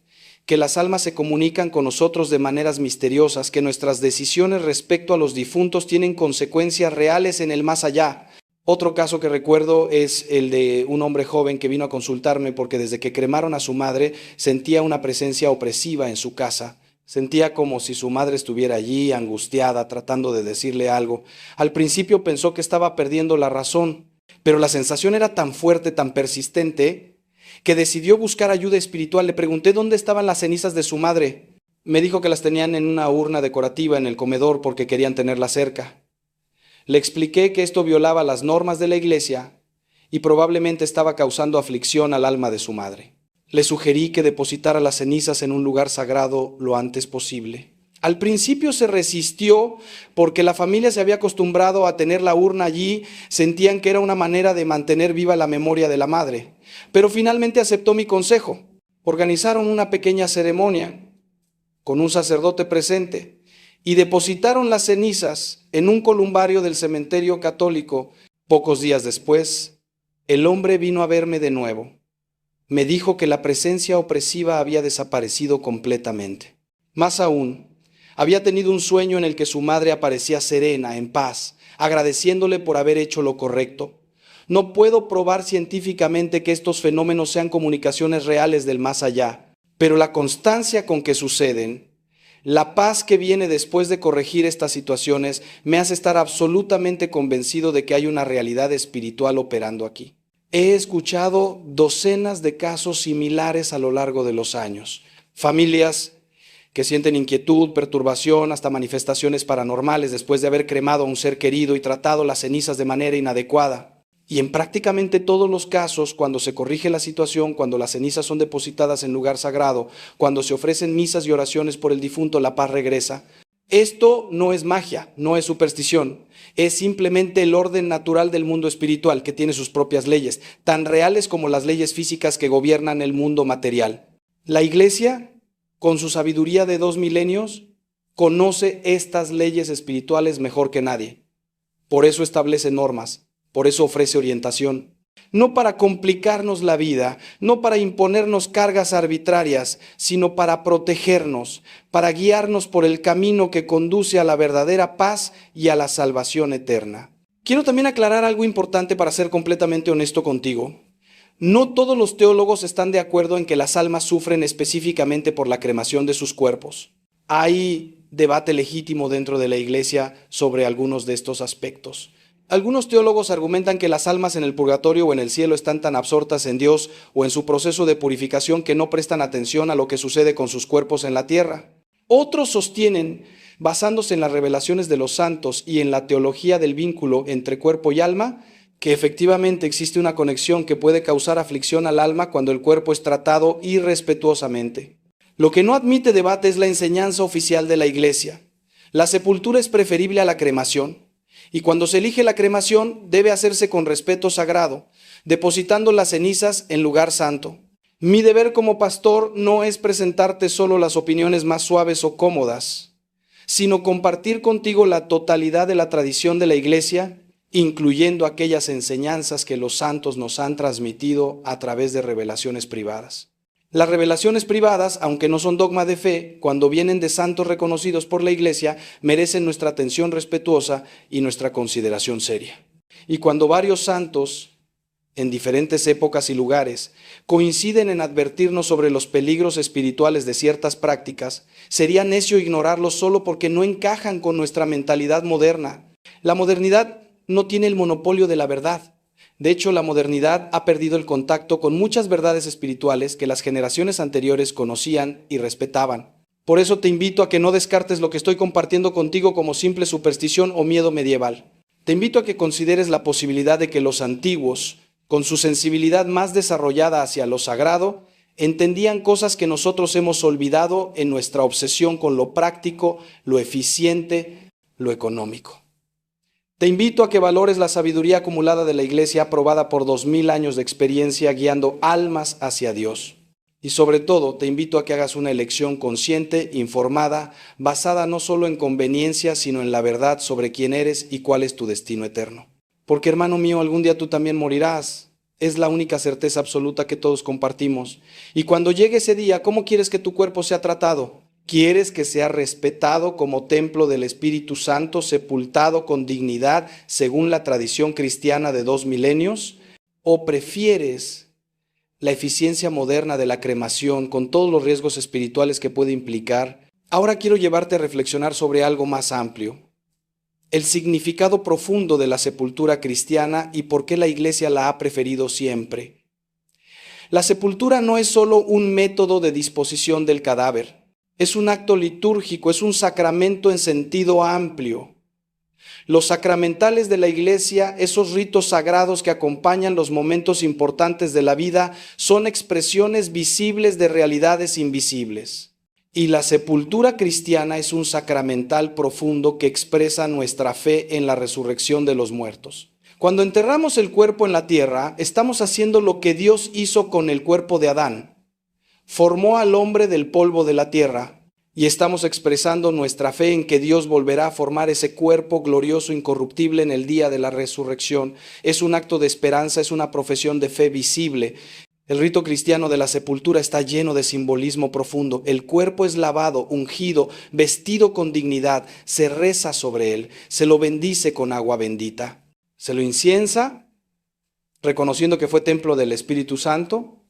que las almas se comunican con nosotros de maneras misteriosas, que nuestras decisiones respecto a los difuntos tienen consecuencias reales en el más allá. Otro caso que recuerdo es el de un hombre joven que vino a consultarme porque desde que cremaron a su madre sentía una presencia opresiva en su casa. Sentía como si su madre estuviera allí, angustiada, tratando de decirle algo. Al principio pensó que estaba perdiendo la razón, pero la sensación era tan fuerte, tan persistente, que decidió buscar ayuda espiritual. Le pregunté dónde estaban las cenizas de su madre. Me dijo que las tenían en una urna decorativa en el comedor porque querían tenerla cerca. Le expliqué que esto violaba las normas de la iglesia y probablemente estaba causando aflicción al alma de su madre. Le sugerí que depositara las cenizas en un lugar sagrado lo antes posible. Al principio se resistió porque la familia se había acostumbrado a tener la urna allí, sentían que era una manera de mantener viva la memoria de la madre. Pero finalmente aceptó mi consejo. Organizaron una pequeña ceremonia con un sacerdote presente y depositaron las cenizas en un columbario del cementerio católico. Pocos días después, el hombre vino a verme de nuevo. Me dijo que la presencia opresiva había desaparecido completamente. Más aún, había tenido un sueño en el que su madre aparecía serena, en paz, agradeciéndole por haber hecho lo correcto. No puedo probar científicamente que estos fenómenos sean comunicaciones reales del más allá, pero la constancia con que suceden, la paz que viene después de corregir estas situaciones, me hace estar absolutamente convencido de que hay una realidad espiritual operando aquí. He escuchado docenas de casos similares a lo largo de los años. Familias que sienten inquietud, perturbación, hasta manifestaciones paranormales después de haber cremado a un ser querido y tratado las cenizas de manera inadecuada. Y en prácticamente todos los casos, cuando se corrige la situación, cuando las cenizas son depositadas en lugar sagrado, cuando se ofrecen misas y oraciones por el difunto, la paz regresa. Esto no es magia, no es superstición, es simplemente el orden natural del mundo espiritual que tiene sus propias leyes, tan reales como las leyes físicas que gobiernan el mundo material. La Iglesia, con su sabiduría de 2 milenios, conoce estas leyes espirituales mejor que nadie. Por eso establece normas, por eso ofrece orientación. No para complicarnos la vida, no para imponernos cargas arbitrarias, sino para protegernos, para guiarnos por el camino que conduce a la verdadera paz y a la salvación eterna. Quiero también aclarar algo importante para ser completamente honesto contigo. No todos los teólogos están de acuerdo en que las almas sufren específicamente por la cremación de sus cuerpos. Hay debate legítimo dentro de la Iglesia sobre algunos de estos aspectos. Algunos teólogos argumentan que las almas en el purgatorio o en el cielo están tan absortas en Dios o en su proceso de purificación que no prestan atención a lo que sucede con sus cuerpos en la tierra. Otros sostienen, basándose en las revelaciones de los santos y en la teología del vínculo entre cuerpo y alma, que efectivamente existe una conexión que puede causar aflicción al alma cuando el cuerpo es tratado irrespetuosamente. Lo que no admite debate es la enseñanza oficial de la Iglesia. La sepultura es preferible a la cremación. Y cuando se elige la cremación, debe hacerse con respeto sagrado, depositando las cenizas en lugar santo. Mi deber como pastor no es presentarte solo las opiniones más suaves o cómodas, sino compartir contigo la totalidad de la tradición de la Iglesia, incluyendo aquellas enseñanzas que los santos nos han transmitido a través de revelaciones privadas. Las revelaciones privadas, aunque no son dogma de fe, cuando vienen de santos reconocidos por la Iglesia, merecen nuestra atención respetuosa y nuestra consideración seria. Y cuando varios santos, en diferentes épocas y lugares, coinciden en advertirnos sobre los peligros espirituales de ciertas prácticas, sería necio ignorarlos solo porque no encajan con nuestra mentalidad moderna. La modernidad no tiene el monopolio de la verdad. De hecho, la modernidad ha perdido el contacto con muchas verdades espirituales que las generaciones anteriores conocían y respetaban. Por eso te invito a que no descartes lo que estoy compartiendo contigo como simple superstición o miedo medieval. Te invito a que consideres la posibilidad de que los antiguos, con su sensibilidad más desarrollada hacia lo sagrado, entendían cosas que nosotros hemos olvidado en nuestra obsesión con lo práctico, lo eficiente, lo económico. Te invito a que valores la sabiduría acumulada de la Iglesia, aprobada por 2000 años de experiencia guiando almas hacia Dios. Y sobre todo, te invito a que hagas una elección consciente, informada, basada no solo en conveniencia, sino en la verdad sobre quién eres y cuál es tu destino eterno. Porque, hermano mío, algún día tú también morirás. Es la única certeza absoluta que todos compartimos. Y cuando llegue ese día, ¿cómo quieres que tu cuerpo sea tratado? ¿Quieres que sea respetado como templo del Espíritu Santo, sepultado con dignidad según la tradición cristiana de 2 milenios? ¿O prefieres la eficiencia moderna de la cremación con todos los riesgos espirituales que puede implicar? Ahora quiero llevarte a reflexionar sobre algo más amplio. El significado profundo de la sepultura cristiana y por qué la Iglesia la ha preferido siempre. La sepultura no es solo un método de disposición del cadáver. Es un acto litúrgico, es un sacramento en sentido amplio. Los sacramentales de la Iglesia, esos ritos sagrados que acompañan los momentos importantes de la vida, son expresiones visibles de realidades invisibles. Y la sepultura cristiana es un sacramental profundo que expresa nuestra fe en la resurrección de los muertos. Cuando enterramos el cuerpo en la tierra, estamos haciendo lo que Dios hizo con el cuerpo de Adán. Formó al hombre del polvo de la tierra y estamos expresando nuestra fe en que Dios volverá a formar ese cuerpo glorioso, incorruptible en el día de la resurrección. Es un acto de esperanza, es una profesión de fe visible. El rito cristiano de la sepultura está lleno de simbolismo profundo. El cuerpo es lavado, ungido, vestido con dignidad, se reza sobre él, se lo bendice con agua bendita, se lo inciensa, reconociendo que fue templo del Espíritu Santo,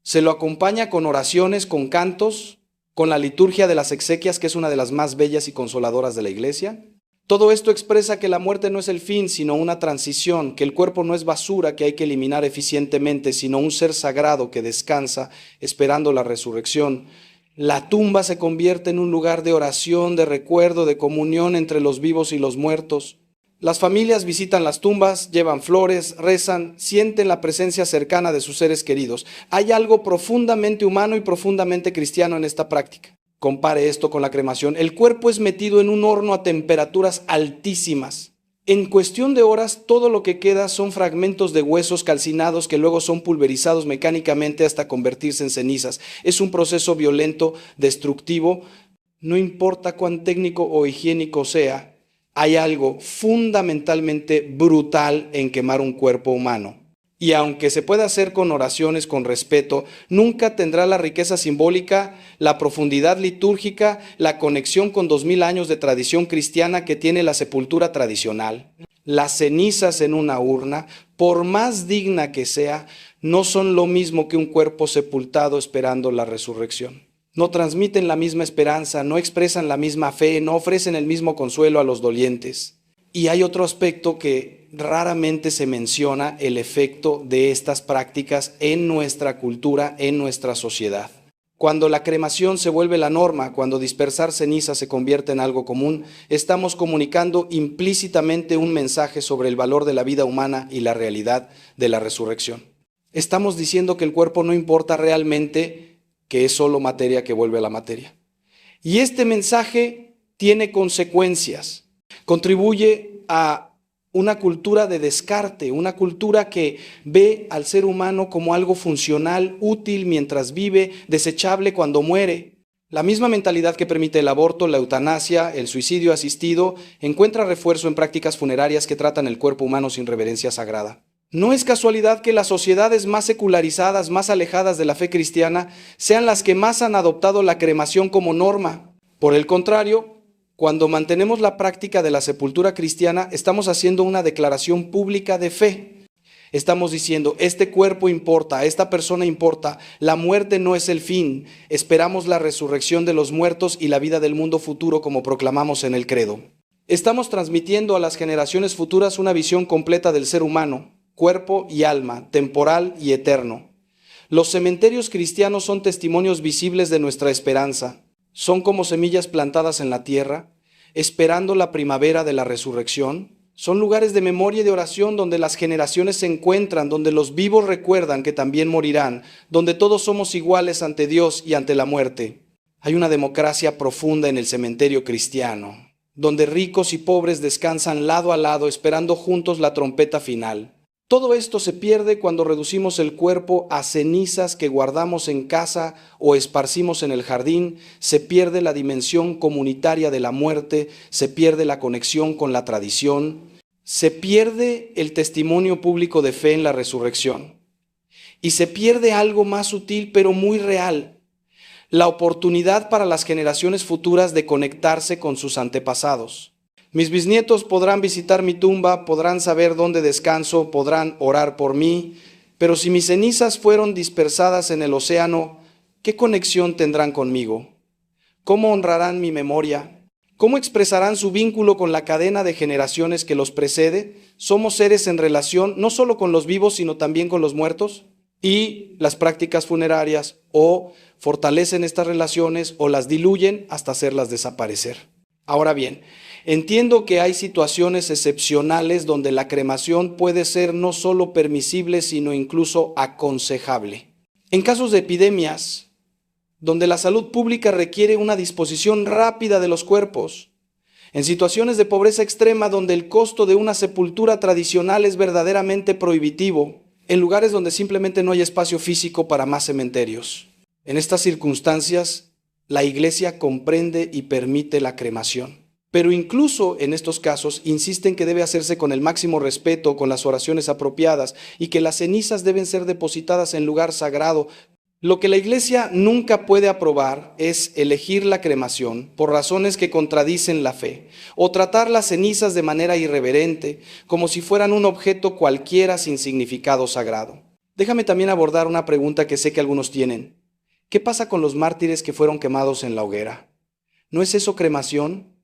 se lo acompaña con oraciones, con cantos, con la liturgia de las exequias, que es una de las más bellas y consoladoras de la Iglesia. Todo esto expresa que la muerte no es el fin, sino una transición, que el cuerpo no es basura que hay que eliminar eficientemente, sino un ser sagrado que descansa esperando la resurrección. La tumba se convierte en un lugar de oración, de recuerdo, de comunión entre los vivos y los muertos. Las familias visitan las tumbas, llevan flores, rezan, sienten la presencia cercana de sus seres queridos. Hay algo profundamente humano y profundamente cristiano en esta práctica. Compare esto con la cremación. El cuerpo es metido en un horno a temperaturas altísimas. En cuestión de horas, todo lo que queda son fragmentos de huesos calcinados que luego son pulverizados mecánicamente hasta convertirse en cenizas. Es un proceso violento, destructivo. No importa cuán técnico o higiénico sea, hay algo fundamentalmente brutal en quemar un cuerpo humano. Y aunque se pueda hacer con oraciones, con respeto, nunca tendrá la riqueza simbólica, la profundidad litúrgica, la conexión con 2000 años de tradición cristiana que tiene la sepultura tradicional. Las cenizas en una urna, por más digna que sea, no son lo mismo que un cuerpo sepultado esperando la resurrección. No transmiten la misma esperanza, no expresan la misma fe, no ofrecen el mismo consuelo a los dolientes. Y hay otro aspecto que raramente se menciona, el efecto de estas prácticas en nuestra cultura, en nuestra sociedad. Cuando la cremación se vuelve la norma, cuando dispersar cenizas se convierte en algo común, estamos comunicando implícitamente un mensaje sobre el valor de la vida humana y la realidad de la resurrección. Estamos diciendo que el cuerpo no importa realmente, que es solo materia que vuelve a la materia. Y este mensaje tiene consecuencias. Contribuye a una cultura de descarte, una cultura que ve al ser humano como algo funcional, útil mientras vive, desechable cuando muere. La misma mentalidad que permite el aborto, la eutanasia, el suicidio asistido, encuentra refuerzo en prácticas funerarias que tratan el cuerpo humano sin reverencia sagrada. No es casualidad que las sociedades más secularizadas, más alejadas de la fe cristiana, sean las que más han adoptado la cremación como norma. Por el contrario, cuando mantenemos la práctica de la sepultura cristiana, estamos haciendo una declaración pública de fe. Estamos diciendo, este cuerpo importa, esta persona importa, la muerte no es el fin, esperamos la resurrección de los muertos y la vida del mundo futuro como proclamamos en el credo. Estamos transmitiendo a las generaciones futuras una visión completa del ser humano, cuerpo y alma, temporal y eterno. Los cementerios cristianos son testimonios visibles de nuestra esperanza. Son como semillas plantadas en la tierra, esperando la primavera de la resurrección. Son lugares de memoria y de oración donde las generaciones se encuentran, donde los vivos recuerdan que también morirán, donde todos somos iguales ante Dios y ante la muerte. Hay una democracia profunda en el cementerio cristiano, donde ricos y pobres descansan lado a lado esperando juntos la trompeta final. Todo esto se pierde cuando reducimos el cuerpo a cenizas que guardamos en casa o esparcimos en el jardín. Se pierde la dimensión comunitaria de la muerte, se pierde la conexión con la tradición, se pierde el testimonio público de fe en la resurrección. Y se pierde algo más sutil pero muy real, la oportunidad para las generaciones futuras de conectarse con sus antepasados. Mis bisnietos podrán visitar mi tumba, podrán saber dónde descanso, podrán orar por mí, pero si mis cenizas fueron dispersadas en el océano, ¿qué conexión tendrán conmigo? ¿Cómo honrarán mi memoria? ¿Cómo expresarán su vínculo con la cadena de generaciones que los precede? ¿Somos seres en relación no solo con los vivos, sino también con los muertos? Y las prácticas funerarias o fortalecen estas relaciones o las diluyen hasta hacerlas desaparecer. Ahora bien, entiendo que hay situaciones excepcionales donde la cremación puede ser no solo permisible, sino incluso aconsejable. En casos de epidemias, donde la salud pública requiere una disposición rápida de los cuerpos. En situaciones de pobreza extrema, donde el costo de una sepultura tradicional es verdaderamente prohibitivo. En lugares donde simplemente no hay espacio físico para más cementerios. En estas circunstancias, la Iglesia comprende y permite la cremación. Pero incluso en estos casos insisten que debe hacerse con el máximo respeto, con las oraciones apropiadas y que las cenizas deben ser depositadas en lugar sagrado. Lo que la Iglesia nunca puede aprobar es elegir la cremación por razones que contradicen la fe o tratar las cenizas de manera irreverente, como si fueran un objeto cualquiera sin significado sagrado. Déjame también abordar una pregunta que sé que algunos tienen. ¿Qué pasa con los mártires que fueron quemados en la hoguera? ¿No es eso cremación?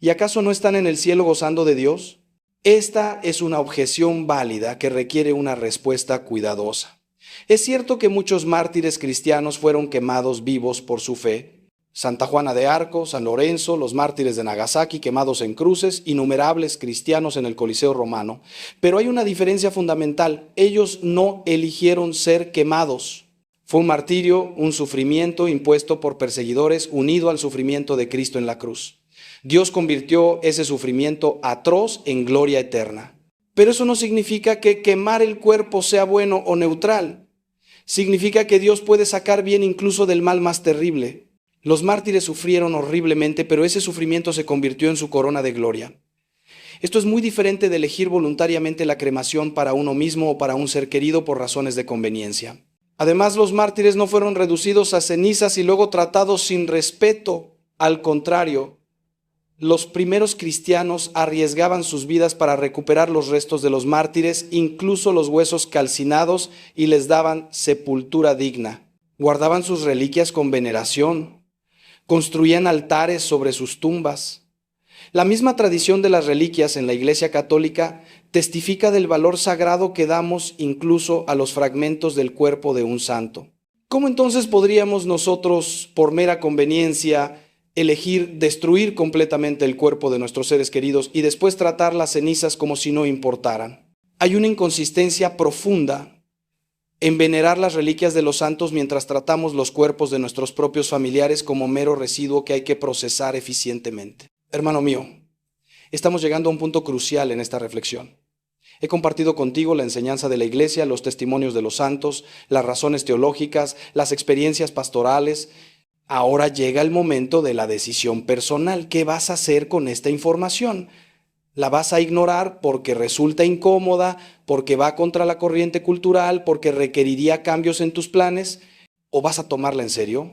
¿Y acaso no están en el cielo gozando de Dios? Esta es una objeción válida que requiere una respuesta cuidadosa. Es cierto que muchos mártires cristianos fueron quemados vivos por su fe. Santa Juana de Arco, San Lorenzo, los mártires de Nagasaki quemados en cruces, innumerables cristianos en el Coliseo romano. Pero hay una diferencia fundamental. Ellos no eligieron ser quemados. Fue un martirio, un sufrimiento impuesto por perseguidores unido al sufrimiento de Cristo en la cruz. Dios convirtió ese sufrimiento atroz en gloria eterna. Pero eso no significa que quemar el cuerpo sea bueno o neutral. Significa que Dios puede sacar bien incluso del mal más terrible. Los mártires sufrieron horriblemente, pero ese sufrimiento se convirtió en su corona de gloria. Esto es muy diferente de elegir voluntariamente la cremación para uno mismo o para un ser querido por razones de conveniencia. Además, los mártires no fueron reducidos a cenizas y luego tratados sin respeto. Al contrario, los primeros cristianos arriesgaban sus vidas para recuperar los restos de los mártires, incluso los huesos calcinados, y les daban sepultura digna. Guardaban sus reliquias con veneración. Construían altares sobre sus tumbas. La misma tradición de las reliquias en la Iglesia Católica testifica del valor sagrado que damos incluso a los fragmentos del cuerpo de un santo. ¿Cómo entonces podríamos nosotros, por mera conveniencia, elegir destruir completamente el cuerpo de nuestros seres queridos y después tratar las cenizas como si no importaran? Hay una inconsistencia profunda en venerar las reliquias de los santos mientras tratamos los cuerpos de nuestros propios familiares como mero residuo que hay que procesar eficientemente. Hermano mío, estamos llegando a un punto crucial en esta reflexión. He compartido contigo la enseñanza de la Iglesia, los testimonios de los santos, las razones teológicas, las experiencias pastorales. Ahora llega el momento de la decisión personal. ¿Qué vas a hacer con esta información? La vas a ignorar porque resulta incómoda, porque va contra la corriente cultural, porque requeriría cambios en tus planes, o vas a tomarla en serio.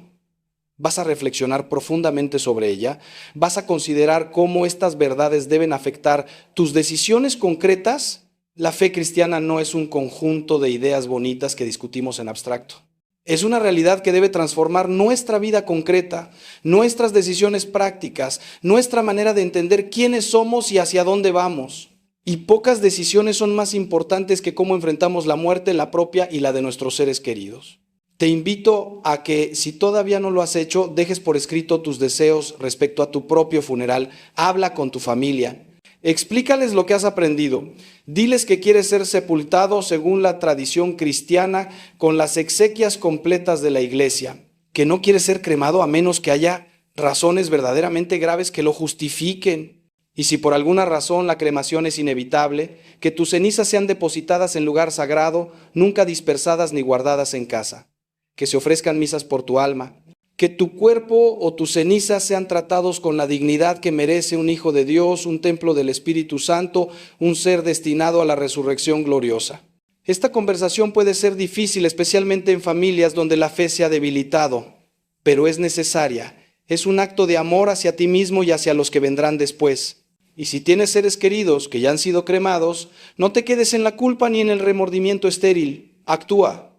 ¿Vas a reflexionar profundamente sobre ella? ¿Vas a considerar cómo estas verdades deben afectar tus decisiones concretas? La fe cristiana no es un conjunto de ideas bonitas que discutimos en abstracto. Es una realidad que debe transformar nuestra vida concreta, nuestras decisiones prácticas, nuestra manera de entender quiénes somos y hacia dónde vamos. Y pocas decisiones son más importantes que cómo enfrentamos la muerte, la propia y la de nuestros seres queridos. Te invito a que, si todavía no lo has hecho, dejes por escrito tus deseos respecto a tu propio funeral. Habla con tu familia. Explícales lo que has aprendido. Diles que quieres ser sepultado según la tradición cristiana con las exequias completas de la iglesia. Que no quieres ser cremado a menos que haya razones verdaderamente graves que lo justifiquen. Y si por alguna razón la cremación es inevitable, que tus cenizas sean depositadas en lugar sagrado, nunca dispersadas ni guardadas en casa. Que se ofrezcan misas por tu alma, que tu cuerpo o tus cenizas sean tratados con la dignidad que merece un hijo de Dios, un templo del Espíritu Santo, un ser destinado a la resurrección gloriosa. Esta conversación puede ser difícil, especialmente en familias donde la fe se ha debilitado, pero es necesaria. Es un acto de amor hacia ti mismo y hacia los que vendrán después. Y si tienes seres queridos que ya han sido cremados, no te quedes en la culpa ni en el remordimiento estéril. Actúa.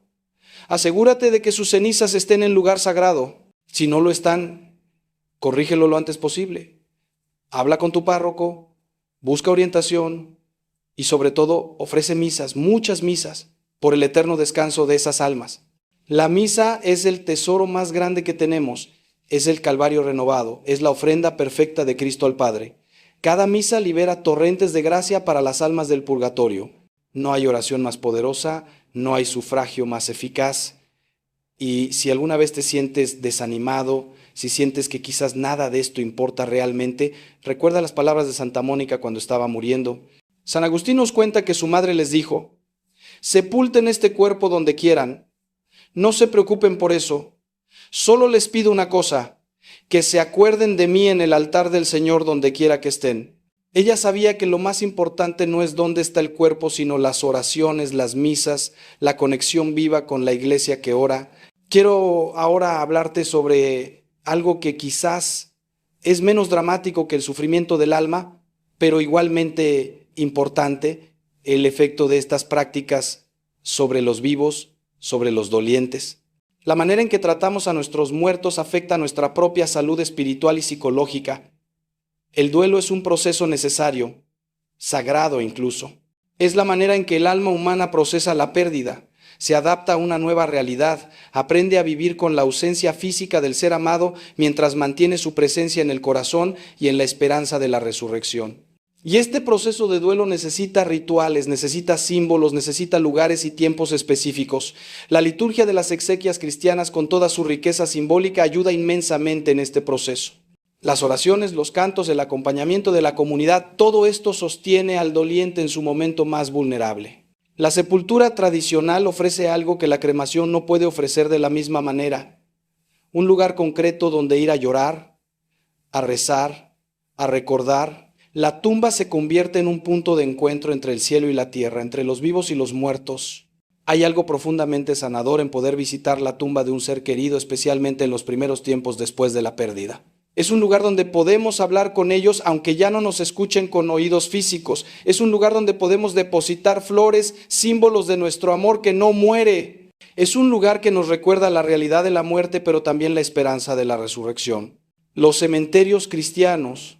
Asegúrate de que sus cenizas estén en lugar sagrado. Si no lo están, corrígelo lo antes posible. Habla con tu párroco, busca orientación y sobre todo ofrece misas, muchas misas, por el eterno descanso de esas almas. La misa es el tesoro más grande que tenemos, es el Calvario renovado, es la ofrenda perfecta de Cristo al Padre. Cada misa libera torrentes de gracia para las almas del purgatorio. No hay oración más poderosa, no hay sufragio más eficaz. Y si alguna vez te sientes desanimado, si sientes que quizás nada de esto importa realmente, recuerda las palabras de Santa Mónica cuando estaba muriendo. San Agustín nos cuenta que su madre les dijo: sepulten este cuerpo donde quieran, no se preocupen por eso, solo les pido una cosa, que se acuerden de mí en el altar del Señor donde quiera que estén. Ella sabía que lo más importante no es dónde está el cuerpo, sino las oraciones, las misas, la conexión viva con la iglesia que ora. Quiero ahora hablarte sobre algo que quizás es menos dramático que el sufrimiento del alma, pero igualmente importante, el efecto de estas prácticas sobre los vivos, sobre los dolientes. La manera en que tratamos a nuestros muertos afecta a nuestra propia salud espiritual y psicológica. El duelo es un proceso necesario, sagrado incluso. Es la manera en que el alma humana procesa la pérdida, se adapta a una nueva realidad, aprende a vivir con la ausencia física del ser amado mientras mantiene su presencia en el corazón y en la esperanza de la resurrección. Y este proceso de duelo necesita rituales, necesita símbolos, necesita lugares y tiempos específicos. La liturgia de las exequias cristianas, con toda su riqueza simbólica, ayuda inmensamente en este proceso. Las oraciones, los cantos, el acompañamiento de la comunidad, todo esto sostiene al doliente en su momento más vulnerable. La sepultura tradicional ofrece algo que la cremación no puede ofrecer de la misma manera. Un lugar concreto donde ir a llorar, a rezar, a recordar. La tumba se convierte en un punto de encuentro entre el cielo y la tierra, entre los vivos y los muertos. Hay algo profundamente sanador en poder visitar la tumba de un ser querido, especialmente en los primeros tiempos después de la pérdida. Es un lugar donde podemos hablar con ellos aunque ya no nos escuchen con oídos físicos. Es un lugar donde podemos depositar flores, símbolos de nuestro amor que no muere. Es un lugar que nos recuerda la realidad de la muerte, pero también la esperanza de la resurrección. Los cementerios cristianos,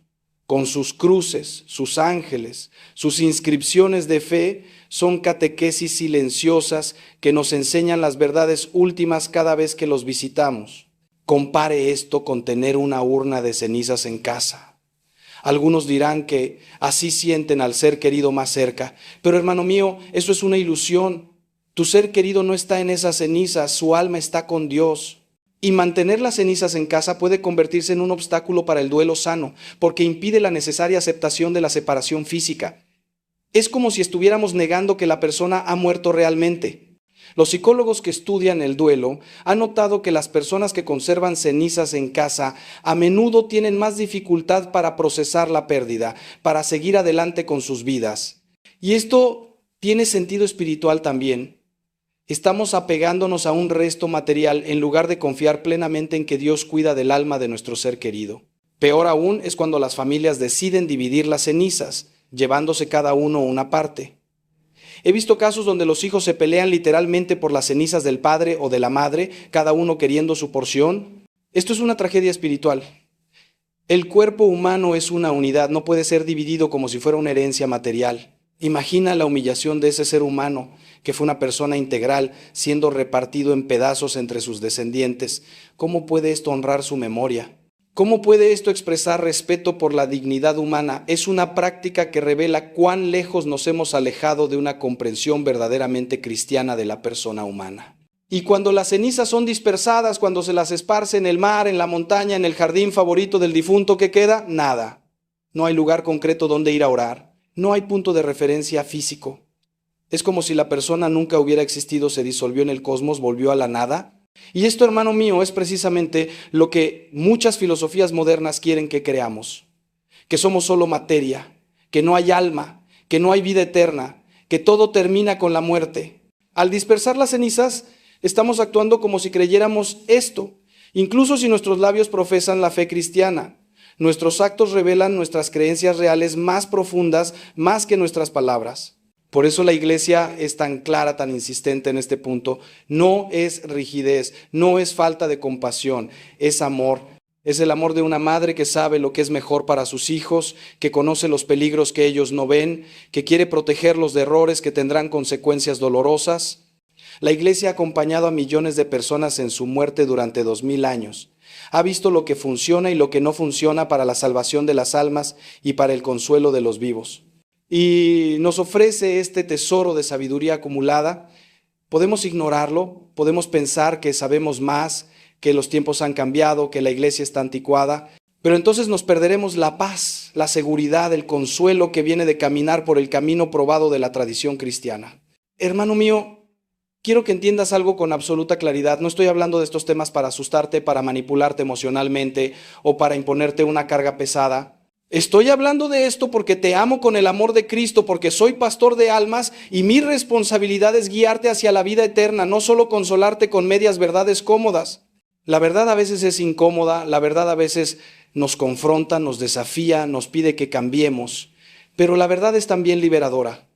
con sus cruces, sus ángeles, sus inscripciones de fe, son catequesis silenciosas que nos enseñan las verdades últimas cada vez que los visitamos. Compare esto con tener una urna de cenizas en casa. Algunos dirán que así sienten al ser querido más cerca, pero hermano mío, eso es una ilusión. Tu ser querido no está en esas cenizas, su alma está con Dios. Y mantener las cenizas en casa puede convertirse en un obstáculo para el duelo sano, porque impide la necesaria aceptación de la separación física. Es como si estuviéramos negando que la persona ha muerto realmente. Los psicólogos que estudian el duelo han notado que las personas que conservan cenizas en casa a menudo tienen más dificultad para procesar la pérdida, para seguir adelante con sus vidas. Y esto tiene sentido espiritual también. Estamos apegándonos a un resto material en lugar de confiar plenamente en que Dios cuida del alma de nuestro ser querido. Peor aún es cuando las familias deciden dividir las cenizas, llevándose cada uno una parte. He visto casos donde los hijos se pelean literalmente por las cenizas del padre o de la madre, cada uno queriendo su porción. Esto es una tragedia espiritual. El cuerpo humano es una unidad, no puede ser dividido como si fuera una herencia material. Imagina la humillación de ese ser humano, que fue una persona integral, siendo repartido en pedazos entre sus descendientes. ¿Cómo puede esto honrar su memoria? ¿Cómo puede esto expresar respeto por la dignidad humana? Es una práctica que revela cuán lejos nos hemos alejado de una comprensión verdaderamente cristiana de la persona humana. Y cuando las cenizas son dispersadas, cuando se las esparce en el mar, en la montaña, en el jardín favorito del difunto, ¿qué queda? Nada. No hay lugar concreto donde ir a orar. No hay punto de referencia físico. Es como si la persona nunca hubiera existido, se disolvió en el cosmos, volvió a la nada. Y esto, hermano mío, es precisamente lo que muchas filosofías modernas quieren que creamos. Que somos solo materia, que no hay alma, que no hay vida eterna, que todo termina con la muerte. Al dispersar las cenizas, estamos actuando como si creyéramos esto, incluso si nuestros labios profesan la fe cristiana. Nuestros actos revelan nuestras creencias reales más profundas, más que nuestras palabras. Por eso la iglesia es tan clara, tan insistente en este punto. No es rigidez, no es falta de compasión, es amor. Es el amor de una madre que sabe lo que es mejor para sus hijos, que conoce los peligros que ellos no ven, que quiere protegerlos de errores que tendrán consecuencias dolorosas. La iglesia ha acompañado a millones de personas en su muerte durante 2000 años. Ha visto lo que funciona y lo que no funciona para la salvación de las almas y para el consuelo de los vivos. Y nos ofrece este tesoro de sabiduría acumulada. Podemos ignorarlo, podemos pensar que sabemos más, que los tiempos han cambiado, que la iglesia está anticuada, pero entonces nos perderemos la paz, la seguridad, el consuelo que viene de caminar por el camino probado de la tradición cristiana. Hermano mío, quiero que entiendas algo con absoluta claridad. No estoy hablando de estos temas para asustarte, para manipularte emocionalmente o para imponerte una carga pesada. Estoy hablando de esto porque te amo con el amor de Cristo, porque soy pastor de almas y mi responsabilidad es guiarte hacia la vida eterna, no solo consolarte con medias verdades cómodas. La verdad a veces es incómoda, la verdad a veces nos confronta, nos desafía, nos pide que cambiemos, pero la verdad es también liberadora.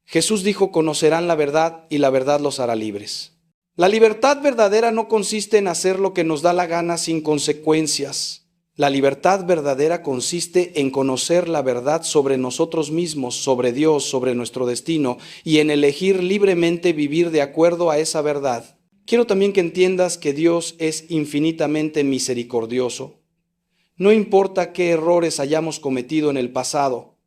Jesús dijo: conocerán la verdad y la verdad los hará libres. La libertad verdadera no consiste en hacer lo que nos da la gana sin consecuencias. La libertad verdadera consiste en conocer la verdad sobre nosotros mismos, sobre Dios, sobre nuestro destino, y en elegir libremente vivir de acuerdo a esa verdad. Quiero también que entiendas que Dios es infinitamente misericordioso. No importa qué errores hayamos cometido en el pasado,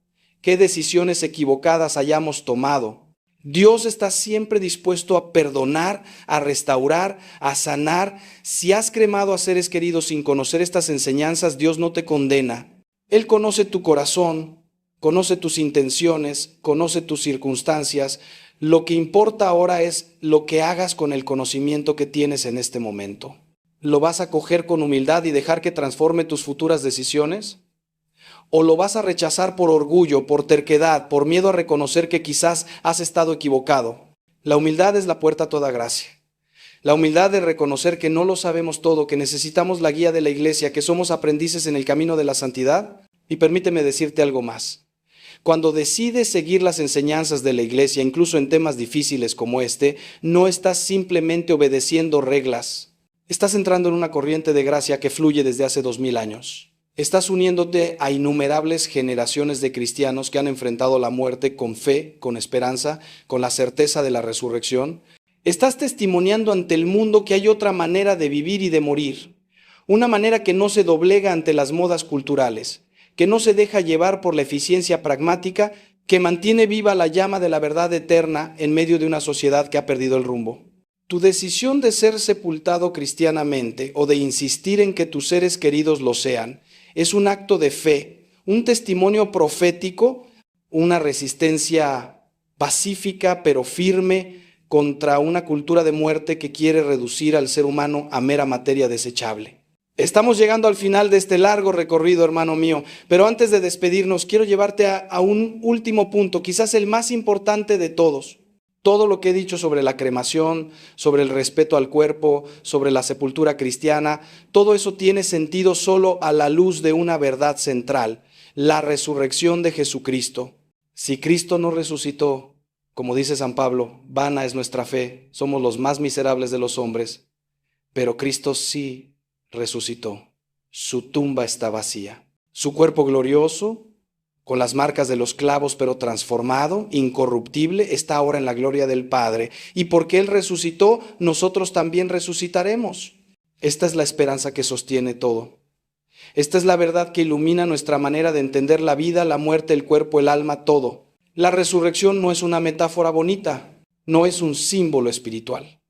qué decisiones equivocadas hayamos tomado, Dios está siempre dispuesto a perdonar, a restaurar, a sanar. Si has cremado a seres queridos sin conocer estas enseñanzas, Dios no te condena. Él conoce tu corazón, conoce tus intenciones, conoce tus circunstancias. Lo que importa ahora es lo que hagas con el conocimiento que tienes en este momento. ¿Lo vas a coger con humildad y dejar que transforme tus futuras decisiones? ¿O lo vas a rechazar por orgullo, por terquedad, por miedo a reconocer que quizás has estado equivocado? La humildad es la puerta a toda gracia. La humildad de reconocer que no lo sabemos todo, que necesitamos la guía de la iglesia, que somos aprendices en el camino de la santidad. Y permíteme decirte algo más. Cuando decides seguir las enseñanzas de la iglesia, incluso en temas difíciles como este, no estás simplemente obedeciendo reglas. Estás entrando en una corriente de gracia que fluye desde hace 2000 años. Estás uniéndote a innumerables generaciones de cristianos que han enfrentado la muerte con fe, con esperanza, con la certeza de la resurrección. Estás testimoniando ante el mundo que hay otra manera de vivir y de morir. Una manera que no se doblega ante las modas culturales, que no se deja llevar por la eficiencia pragmática, que mantiene viva la llama de la verdad eterna en medio de una sociedad que ha perdido el rumbo. Tu decisión de ser sepultado cristianamente o de insistir en que tus seres queridos lo sean, es un acto de fe, un testimonio profético, una resistencia pacífica pero firme contra una cultura de muerte que quiere reducir al ser humano a mera materia desechable. Estamos llegando al final de este largo recorrido, hermano mío, pero antes de despedirnos, quiero llevarte a un último punto, quizás el más importante de todos. Todo lo que he dicho sobre la cremación, sobre el respeto al cuerpo, sobre la sepultura cristiana, todo eso tiene sentido solo a la luz de una verdad central, la resurrección de Jesucristo. Si Cristo no resucitó, como dice San Pablo, vana es nuestra fe, somos los más miserables de los hombres, pero Cristo sí resucitó. Su tumba está vacía. Su cuerpo glorioso, con las marcas de los clavos, pero transformado, incorruptible, está ahora en la gloria del Padre. Y porque Él resucitó, nosotros también resucitaremos. Esta es la esperanza que sostiene todo. Esta es la verdad que ilumina nuestra manera de entender la vida, la muerte, el cuerpo, el alma, todo. La resurrección no es una metáfora bonita, no es un símbolo espiritual.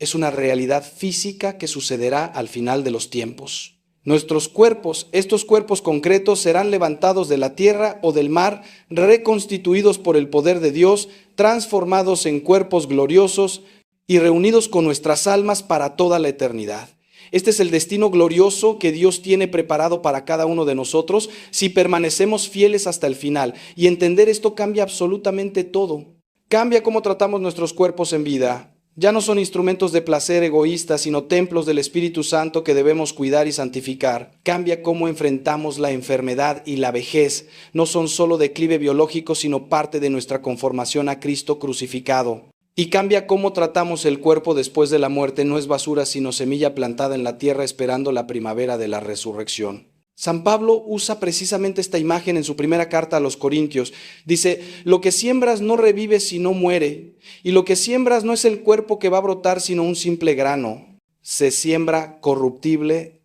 Es una realidad física que sucederá al final de los tiempos. Nuestros cuerpos, estos cuerpos concretos, serán levantados de la tierra o del mar, reconstituidos por el poder de Dios, transformados en cuerpos gloriosos y reunidos con nuestras almas para toda la eternidad. Este es el destino glorioso que Dios tiene preparado para cada uno de nosotros si permanecemos fieles hasta el final. Y entender esto cambia absolutamente todo. Cambia cómo tratamos nuestros cuerpos en vida. Ya no son instrumentos de placer egoístas, sino templos del Espíritu Santo que debemos cuidar y santificar. Cambia cómo enfrentamos la enfermedad y la vejez. No son solo declive biológico, sino parte de nuestra conformación a Cristo crucificado. Y cambia cómo tratamos el cuerpo después de la muerte. No es basura, sino semilla plantada en la tierra esperando la primavera de la resurrección. San Pablo usa precisamente esta imagen en su primera carta a los Corintios. Dice, lo que siembras no revive sino muere, y lo que siembras no es el cuerpo que va a brotar sino un simple grano. Se siembra corruptible,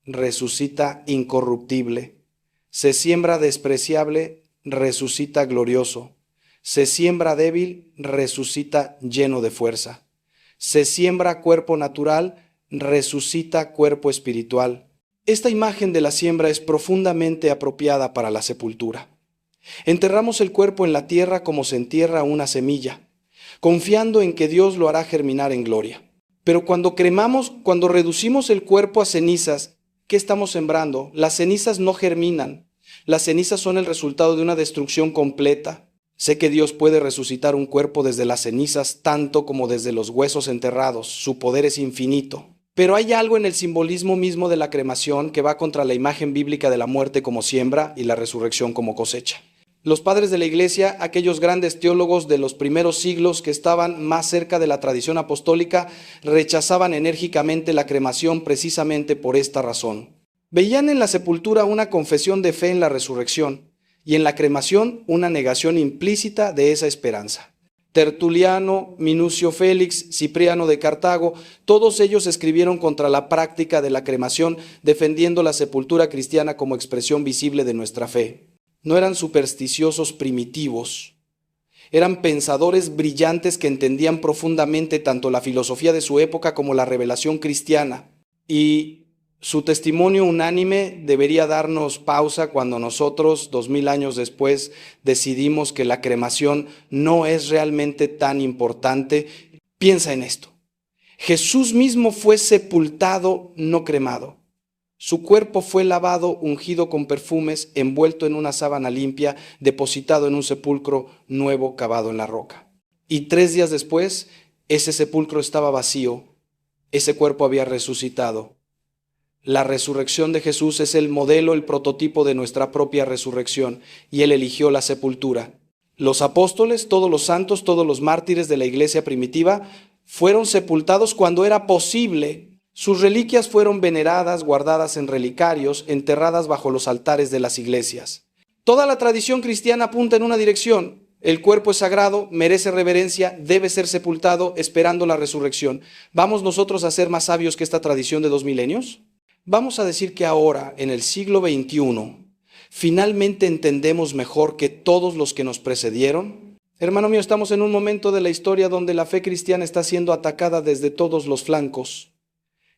resucita incorruptible. Se siembra despreciable, resucita glorioso. Se siembra débil, resucita lleno de fuerza. Se siembra cuerpo natural, resucita cuerpo espiritual. Esta imagen de la siembra es profundamente apropiada para la sepultura. Enterramos el cuerpo en la tierra como se entierra una semilla, confiando en que Dios lo hará germinar en gloria. Pero cuando cremamos, cuando reducimos el cuerpo a cenizas, ¿qué estamos sembrando? Las cenizas no germinan. Las cenizas son el resultado de una destrucción completa. Sé que Dios puede resucitar un cuerpo desde las cenizas tanto como desde los huesos enterrados. Su poder es infinito. Pero hay algo en el simbolismo mismo de la cremación que va contra la imagen bíblica de la muerte como siembra y la resurrección como cosecha. Los padres de la Iglesia, aquellos grandes teólogos de los primeros siglos que estaban más cerca de la tradición apostólica, rechazaban enérgicamente la cremación precisamente por esta razón. Veían en la sepultura una confesión de fe en la resurrección y en la cremación una negación implícita de esa esperanza. Tertuliano, Minucio Félix, Cipriano de Cartago, todos ellos escribieron contra la práctica de la cremación, defendiendo la sepultura cristiana como expresión visible de nuestra fe. No eran supersticiosos primitivos, eran pensadores brillantes que entendían profundamente tanto la filosofía de su época como la revelación cristiana. Y su testimonio unánime debería darnos pausa cuando nosotros, 2000 años después, decidimos que la cremación no es realmente tan importante. Piensa en esto. Jesús mismo fue sepultado, no cremado. Su cuerpo fue lavado, ungido con perfumes, envuelto en una sábana limpia, depositado en un sepulcro nuevo cavado en la roca. Y 3 días después, ese sepulcro estaba vacío, ese cuerpo había resucitado. La resurrección de Jesús es el modelo, el prototipo de nuestra propia resurrección, y Él eligió la sepultura. Los apóstoles, todos los santos, todos los mártires de la iglesia primitiva, fueron sepultados cuando era posible. Sus reliquias fueron veneradas, guardadas en relicarios, enterradas bajo los altares de las iglesias. Toda la tradición cristiana apunta en una dirección. El cuerpo es sagrado, merece reverencia, debe ser sepultado, esperando la resurrección. ¿Vamos nosotros a ser más sabios que esta tradición de 2 milenios? Vamos a decir que ahora, en el siglo XXI, finalmente entendemos mejor que todos los que nos precedieron. Hermano mío, estamos en un momento de la historia donde la fe cristiana está siendo atacada desde todos los flancos.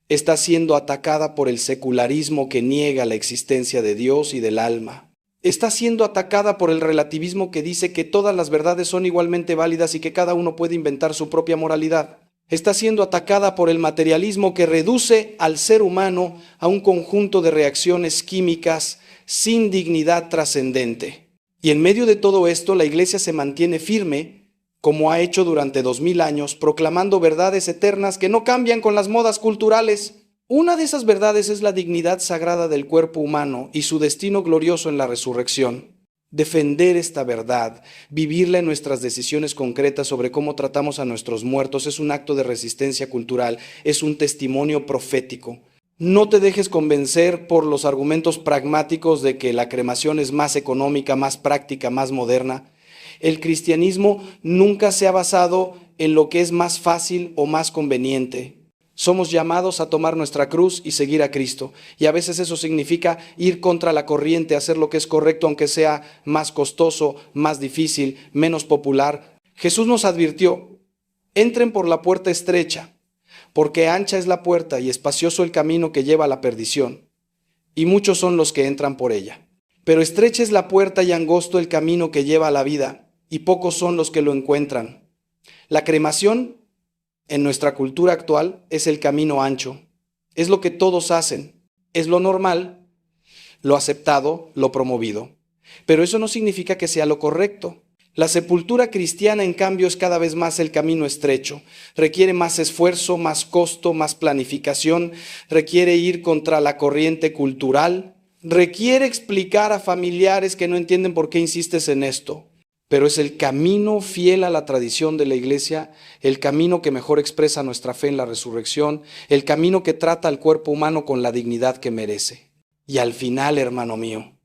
Está siendo atacada por el secularismo que niega la existencia de Dios y del alma. está siendo atacada por el relativismo que dice que todas las verdades son igualmente válidas y que cada uno puede inventar su propia moralidad. Está siendo atacada por el materialismo que reduce al ser humano a un conjunto de reacciones químicas sin dignidad trascendente. Y en medio de todo esto, la Iglesia se mantiene firme, como ha hecho durante 2000 años, proclamando verdades eternas que no cambian con las modas culturales. Una de esas verdades es la dignidad sagrada del cuerpo humano y su destino glorioso en la resurrección. Defender esta verdad, vivirla en nuestras decisiones concretas sobre cómo tratamos a nuestros muertos, es un acto de resistencia cultural, es un testimonio profético. No te dejes convencer por los argumentos pragmáticos de que la cremación es más económica, más práctica, más moderna. El cristianismo nunca se ha basado en lo que es más fácil o más conveniente. Somos llamados a tomar nuestra cruz y seguir a Cristo. Y a veces eso significa ir contra la corriente, hacer lo que es correcto, aunque sea más costoso, más difícil, menos popular. Jesús nos advirtió: entren por la puerta estrecha, porque ancha es la puerta y espacioso el camino que lleva a la perdición, y muchos son los que entran por ella. Pero estrecha es la puerta y angosto el camino que lleva a la vida, y pocos son los que lo encuentran. La cremación en nuestra cultura actual es el camino ancho. Es lo que todos hacen. Es lo normal, lo aceptado, lo promovido. Pero eso no significa que sea lo correcto. La sepultura cristiana, en cambio, es cada vez más el camino estrecho. Requiere más esfuerzo, más costo, más planificación. Requiere ir contra la corriente cultural. Requiere explicar a familiares que no entienden por qué insistes en esto. Pero es el camino fiel a la tradición de la Iglesia, el camino que mejor expresa nuestra fe en la resurrección, el camino que trata al cuerpo humano con la dignidad que merece. Y al final, hermano mío,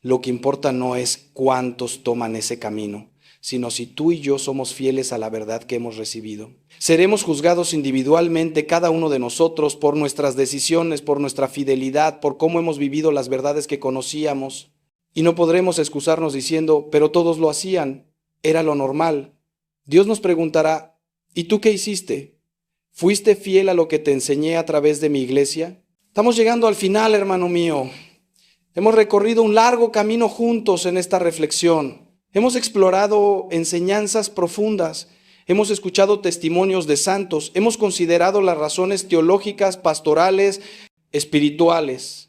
lo que importa no es cuántos toman ese camino, sino si tú y yo somos fieles a la verdad que hemos recibido. Seremos juzgados individualmente cada uno de nosotros por nuestras decisiones, por nuestra fidelidad, por cómo hemos vivido las verdades que conocíamos. Y no podremos excusarnos diciendo: pero todos lo hacían, era lo normal. Dios nos preguntará: ¿y tú qué hiciste? ¿Fuiste fiel a lo que te enseñé a través de mi iglesia? Estamos llegando al final, hermano mío. Hemos recorrido un largo camino juntos en esta reflexión. Hemos explorado enseñanzas profundas. Hemos escuchado testimonios de santos. Hemos considerado las razones teológicas, pastorales, espirituales,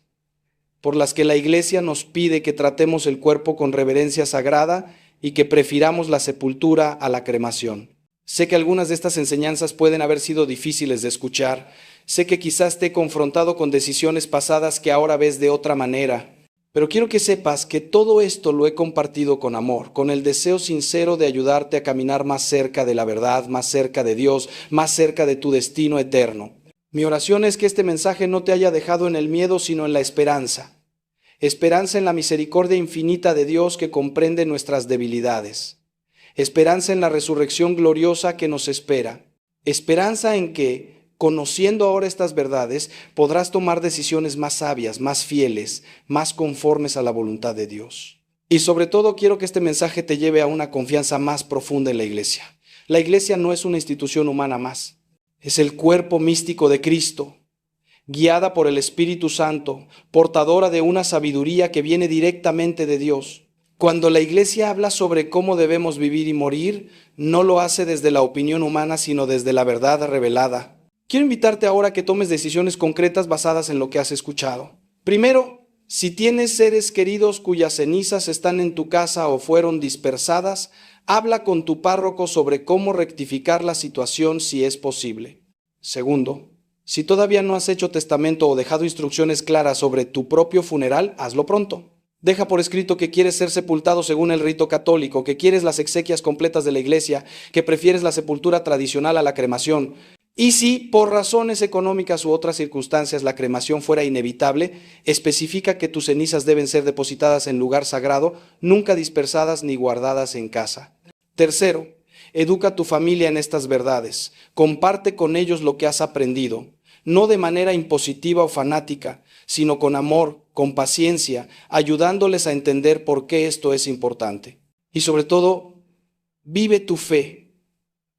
por las que la Iglesia nos pide que tratemos el cuerpo con reverencia sagrada y que prefiramos la sepultura a la cremación. Sé que algunas de estas enseñanzas pueden haber sido difíciles de escuchar. Sé que quizás te he confrontado con decisiones pasadas que ahora ves de otra manera. Pero quiero que sepas que todo esto lo he compartido con amor, con el deseo sincero de ayudarte a caminar más cerca de la verdad, más cerca de Dios, más cerca de tu destino eterno. Mi oración es que este mensaje no te haya dejado en el miedo, sino en la esperanza. Esperanza en la misericordia infinita de Dios que comprende nuestras debilidades. Esperanza en la resurrección gloriosa que nos espera. Esperanza en que, conociendo ahora estas verdades, podrás tomar decisiones más sabias, más fieles, más conformes a la voluntad de Dios. Y sobre todo quiero que este mensaje te lleve a una confianza más profunda en la Iglesia. La Iglesia no es una institución humana más. Es el cuerpo místico de Cristo, guiada por el Espíritu Santo, portadora de una sabiduría que viene directamente de Dios. Cuando la Iglesia habla sobre cómo debemos vivir y morir, no lo hace desde la opinión humana, sino desde la verdad revelada. Quiero invitarte ahora a que tomes decisiones concretas basadas en lo que has escuchado. Primero, si tienes seres queridos cuyas cenizas están en tu casa o fueron dispersadas, habla con tu párroco sobre cómo rectificar la situación si es posible. Segundo, si todavía no has hecho testamento o dejado instrucciones claras sobre tu propio funeral, hazlo pronto. Deja por escrito que quieres ser sepultado según el rito católico, que quieres las exequias completas de la Iglesia, que prefieres la sepultura tradicional a la cremación. Y si por razones económicas u otras circunstancias la cremación fuera inevitable, especifica que tus cenizas deben ser depositadas en lugar sagrado, nunca dispersadas ni guardadas en casa. Tercero, educa a tu familia en estas verdades. Comparte con ellos lo que has aprendido, no de manera impositiva o fanática, sino con amor, con paciencia, ayudándoles a entender por qué esto es importante. Y sobre todo, vive tu fe.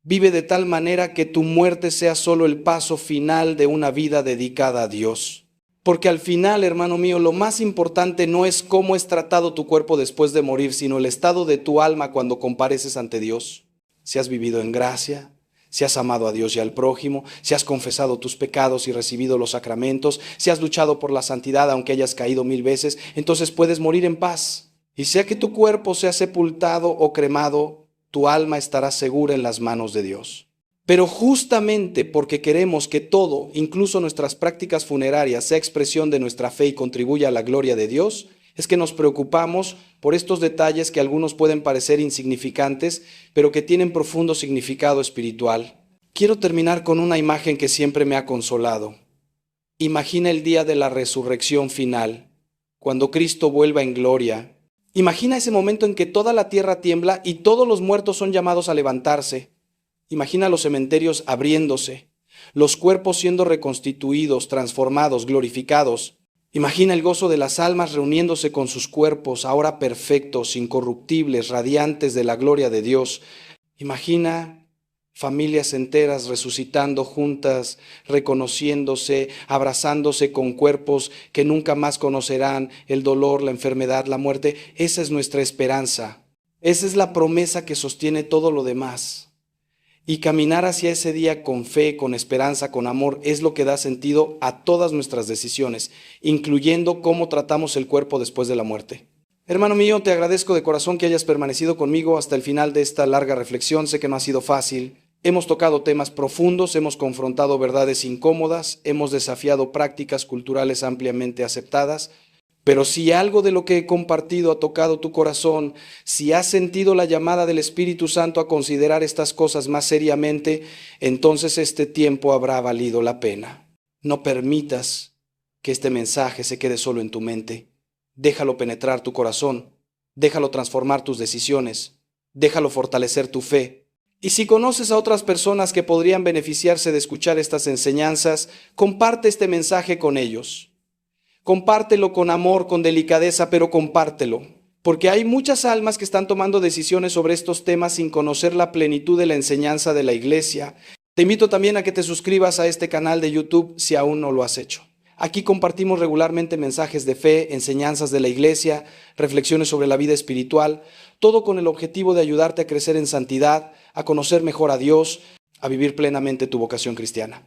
Vive de tal manera que tu muerte sea solo el paso final de una vida dedicada a Dios. Porque al final, hermano mío, lo más importante no es cómo es tratado tu cuerpo después de morir, sino el estado de tu alma cuando compareces ante Dios. Si has vivido en gracia, si has amado a Dios y al prójimo, si has confesado tus pecados y recibido los sacramentos, si has luchado por la santidad aunque hayas caído 1000 veces, entonces puedes morir en paz. Y sea que tu cuerpo sea sepultado o cremado, tu alma estará segura en las manos de Dios. Pero justamente porque queremos que todo, incluso nuestras prácticas funerarias, sea expresión de nuestra fe y contribuya a la gloria de Dios, es que nos preocupamos por estos detalles que a algunos pueden parecer insignificantes, pero que tienen profundo significado espiritual. Quiero terminar con una imagen que siempre me ha consolado. Imagina el día de la resurrección final, cuando Cristo vuelva en gloria. Imagina ese momento en que toda la tierra tiembla y todos los muertos son llamados a levantarse. Imagina los cementerios abriéndose, los cuerpos siendo reconstituidos, transformados, glorificados. Imagina el gozo de las almas reuniéndose con sus cuerpos, ahora perfectos, incorruptibles, radiantes de la gloria de Dios. Imagina familias enteras resucitando juntas, reconociéndose, abrazándose con cuerpos que nunca más conocerán el dolor, la enfermedad, la muerte. Esa es nuestra esperanza. Esa es la promesa que sostiene todo lo demás. Y caminar hacia ese día con fe, con esperanza, con amor, es lo que da sentido a todas nuestras decisiones, incluyendo cómo tratamos el cuerpo después de la muerte. Hermano mío, te agradezco de corazón que hayas permanecido conmigo hasta el final de esta larga reflexión. Sé que no ha sido fácil. Hemos tocado temas profundos, hemos confrontado verdades incómodas, hemos desafiado prácticas culturales ampliamente aceptadas. Pero si algo de lo que he compartido ha tocado tu corazón, si has sentido la llamada del Espíritu Santo a considerar estas cosas más seriamente, entonces este tiempo habrá valido la pena. No permitas que este mensaje se quede solo en tu mente. Déjalo penetrar tu corazón, déjalo transformar tus decisiones, déjalo fortalecer tu fe. Y si conoces a otras personas que podrían beneficiarse de escuchar estas enseñanzas, comparte este mensaje con ellos. Compártelo con amor, con delicadeza, pero compártelo. Porque hay muchas almas que están tomando decisiones sobre estos temas sin conocer la plenitud de la enseñanza de la iglesia. Te invito también a que te suscribas a este canal de YouTube si aún no lo has hecho. Aquí compartimos regularmente mensajes de fe, enseñanzas de la iglesia, reflexiones sobre la vida espiritual, todo con el objetivo de ayudarte a crecer en santidad, a conocer mejor a Dios, a vivir plenamente tu vocación cristiana.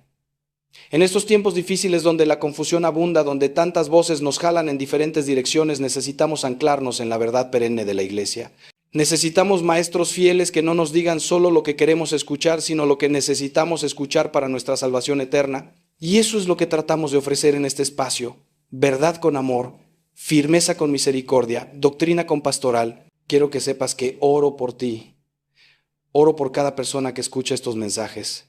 En estos tiempos difíciles donde la confusión abunda, donde tantas voces nos jalan en diferentes direcciones, necesitamos anclarnos en la verdad perenne de la iglesia. Necesitamos maestros fieles que no nos digan solo lo que queremos escuchar, sino lo que necesitamos escuchar para nuestra salvación eterna. Y eso es lo que tratamos de ofrecer en este espacio. Verdad con amor, firmeza con misericordia, doctrina con pastoral. Quiero que sepas que oro por ti. Oro por cada persona que escucha estos mensajes.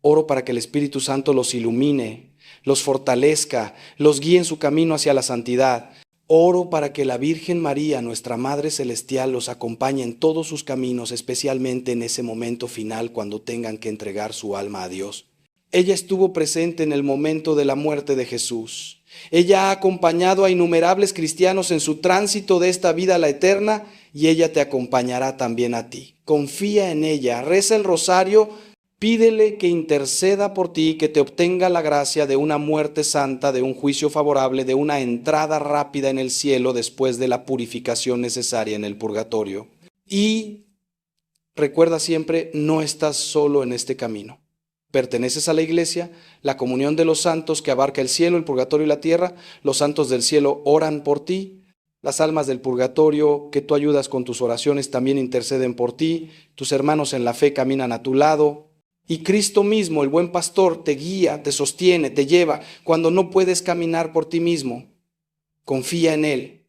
Oro para que el Espíritu Santo los ilumine, los fortalezca, los guíe en su camino hacia la santidad. Oro para que la Virgen María, nuestra Madre Celestial, los acompañe en todos sus caminos, especialmente en ese momento final cuando tengan que entregar su alma a Dios. Ella estuvo presente en el momento de la muerte de Jesús. Ella ha acompañado a innumerables cristianos en su tránsito de esta vida a la eterna y ella te acompañará también a ti. Confía en ella, reza el rosario. Pídele que interceda por ti, que te obtenga la gracia de una muerte santa, de un juicio favorable, de una entrada rápida en el cielo después de la purificación necesaria en el purgatorio. Y recuerda siempre, no estás solo en este camino. Perteneces a la iglesia, la comunión de los santos que abarca el cielo, el purgatorio y la tierra. Los santos del cielo oran por ti. Las almas del purgatorio que tú ayudas con tus oraciones también interceden por ti. Tus hermanos en la fe caminan a tu lado. Y Cristo mismo, el buen pastor, te guía, te sostiene, te lleva cuando no puedes caminar por ti mismo. Confía en Él,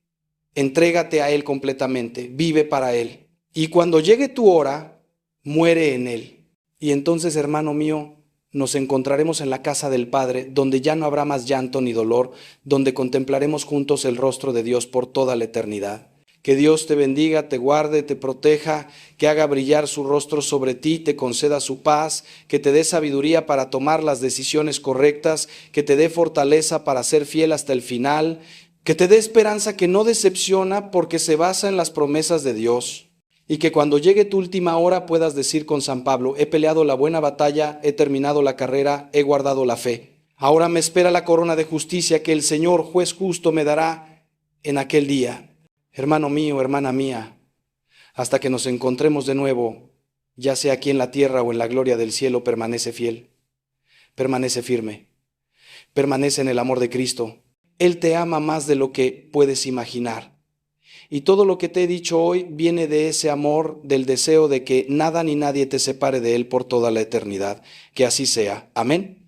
entrégate a Él completamente, vive para Él. Y cuando llegue tu hora, muere en Él. Y entonces, hermano mío, nos encontraremos en la casa del Padre, donde ya no habrá más llanto ni dolor, donde contemplaremos juntos el rostro de Dios por toda la eternidad. Que Dios te bendiga, te guarde, te proteja, que haga brillar su rostro sobre ti, te conceda su paz, que te dé sabiduría para tomar las decisiones correctas, que te dé fortaleza para ser fiel hasta el final, que te dé esperanza que no decepciona porque se basa en las promesas de Dios, y que cuando llegue tu última hora puedas decir con San Pablo: he peleado la buena batalla, he terminado la carrera, he guardado la fe. Ahora me espera la corona de justicia que el Señor, juez justo, me dará en aquel día. Hermano mío, hermana mía, hasta que nos encontremos de nuevo, ya sea aquí en la tierra o en la gloria del cielo, permanece fiel, permanece firme, permanece en el amor de Cristo. Él te ama más de lo que puedes imaginar. Y todo lo que te he dicho hoy viene de ese amor, del deseo de que nada ni nadie te separe de Él por toda la eternidad. Que así sea. Amén.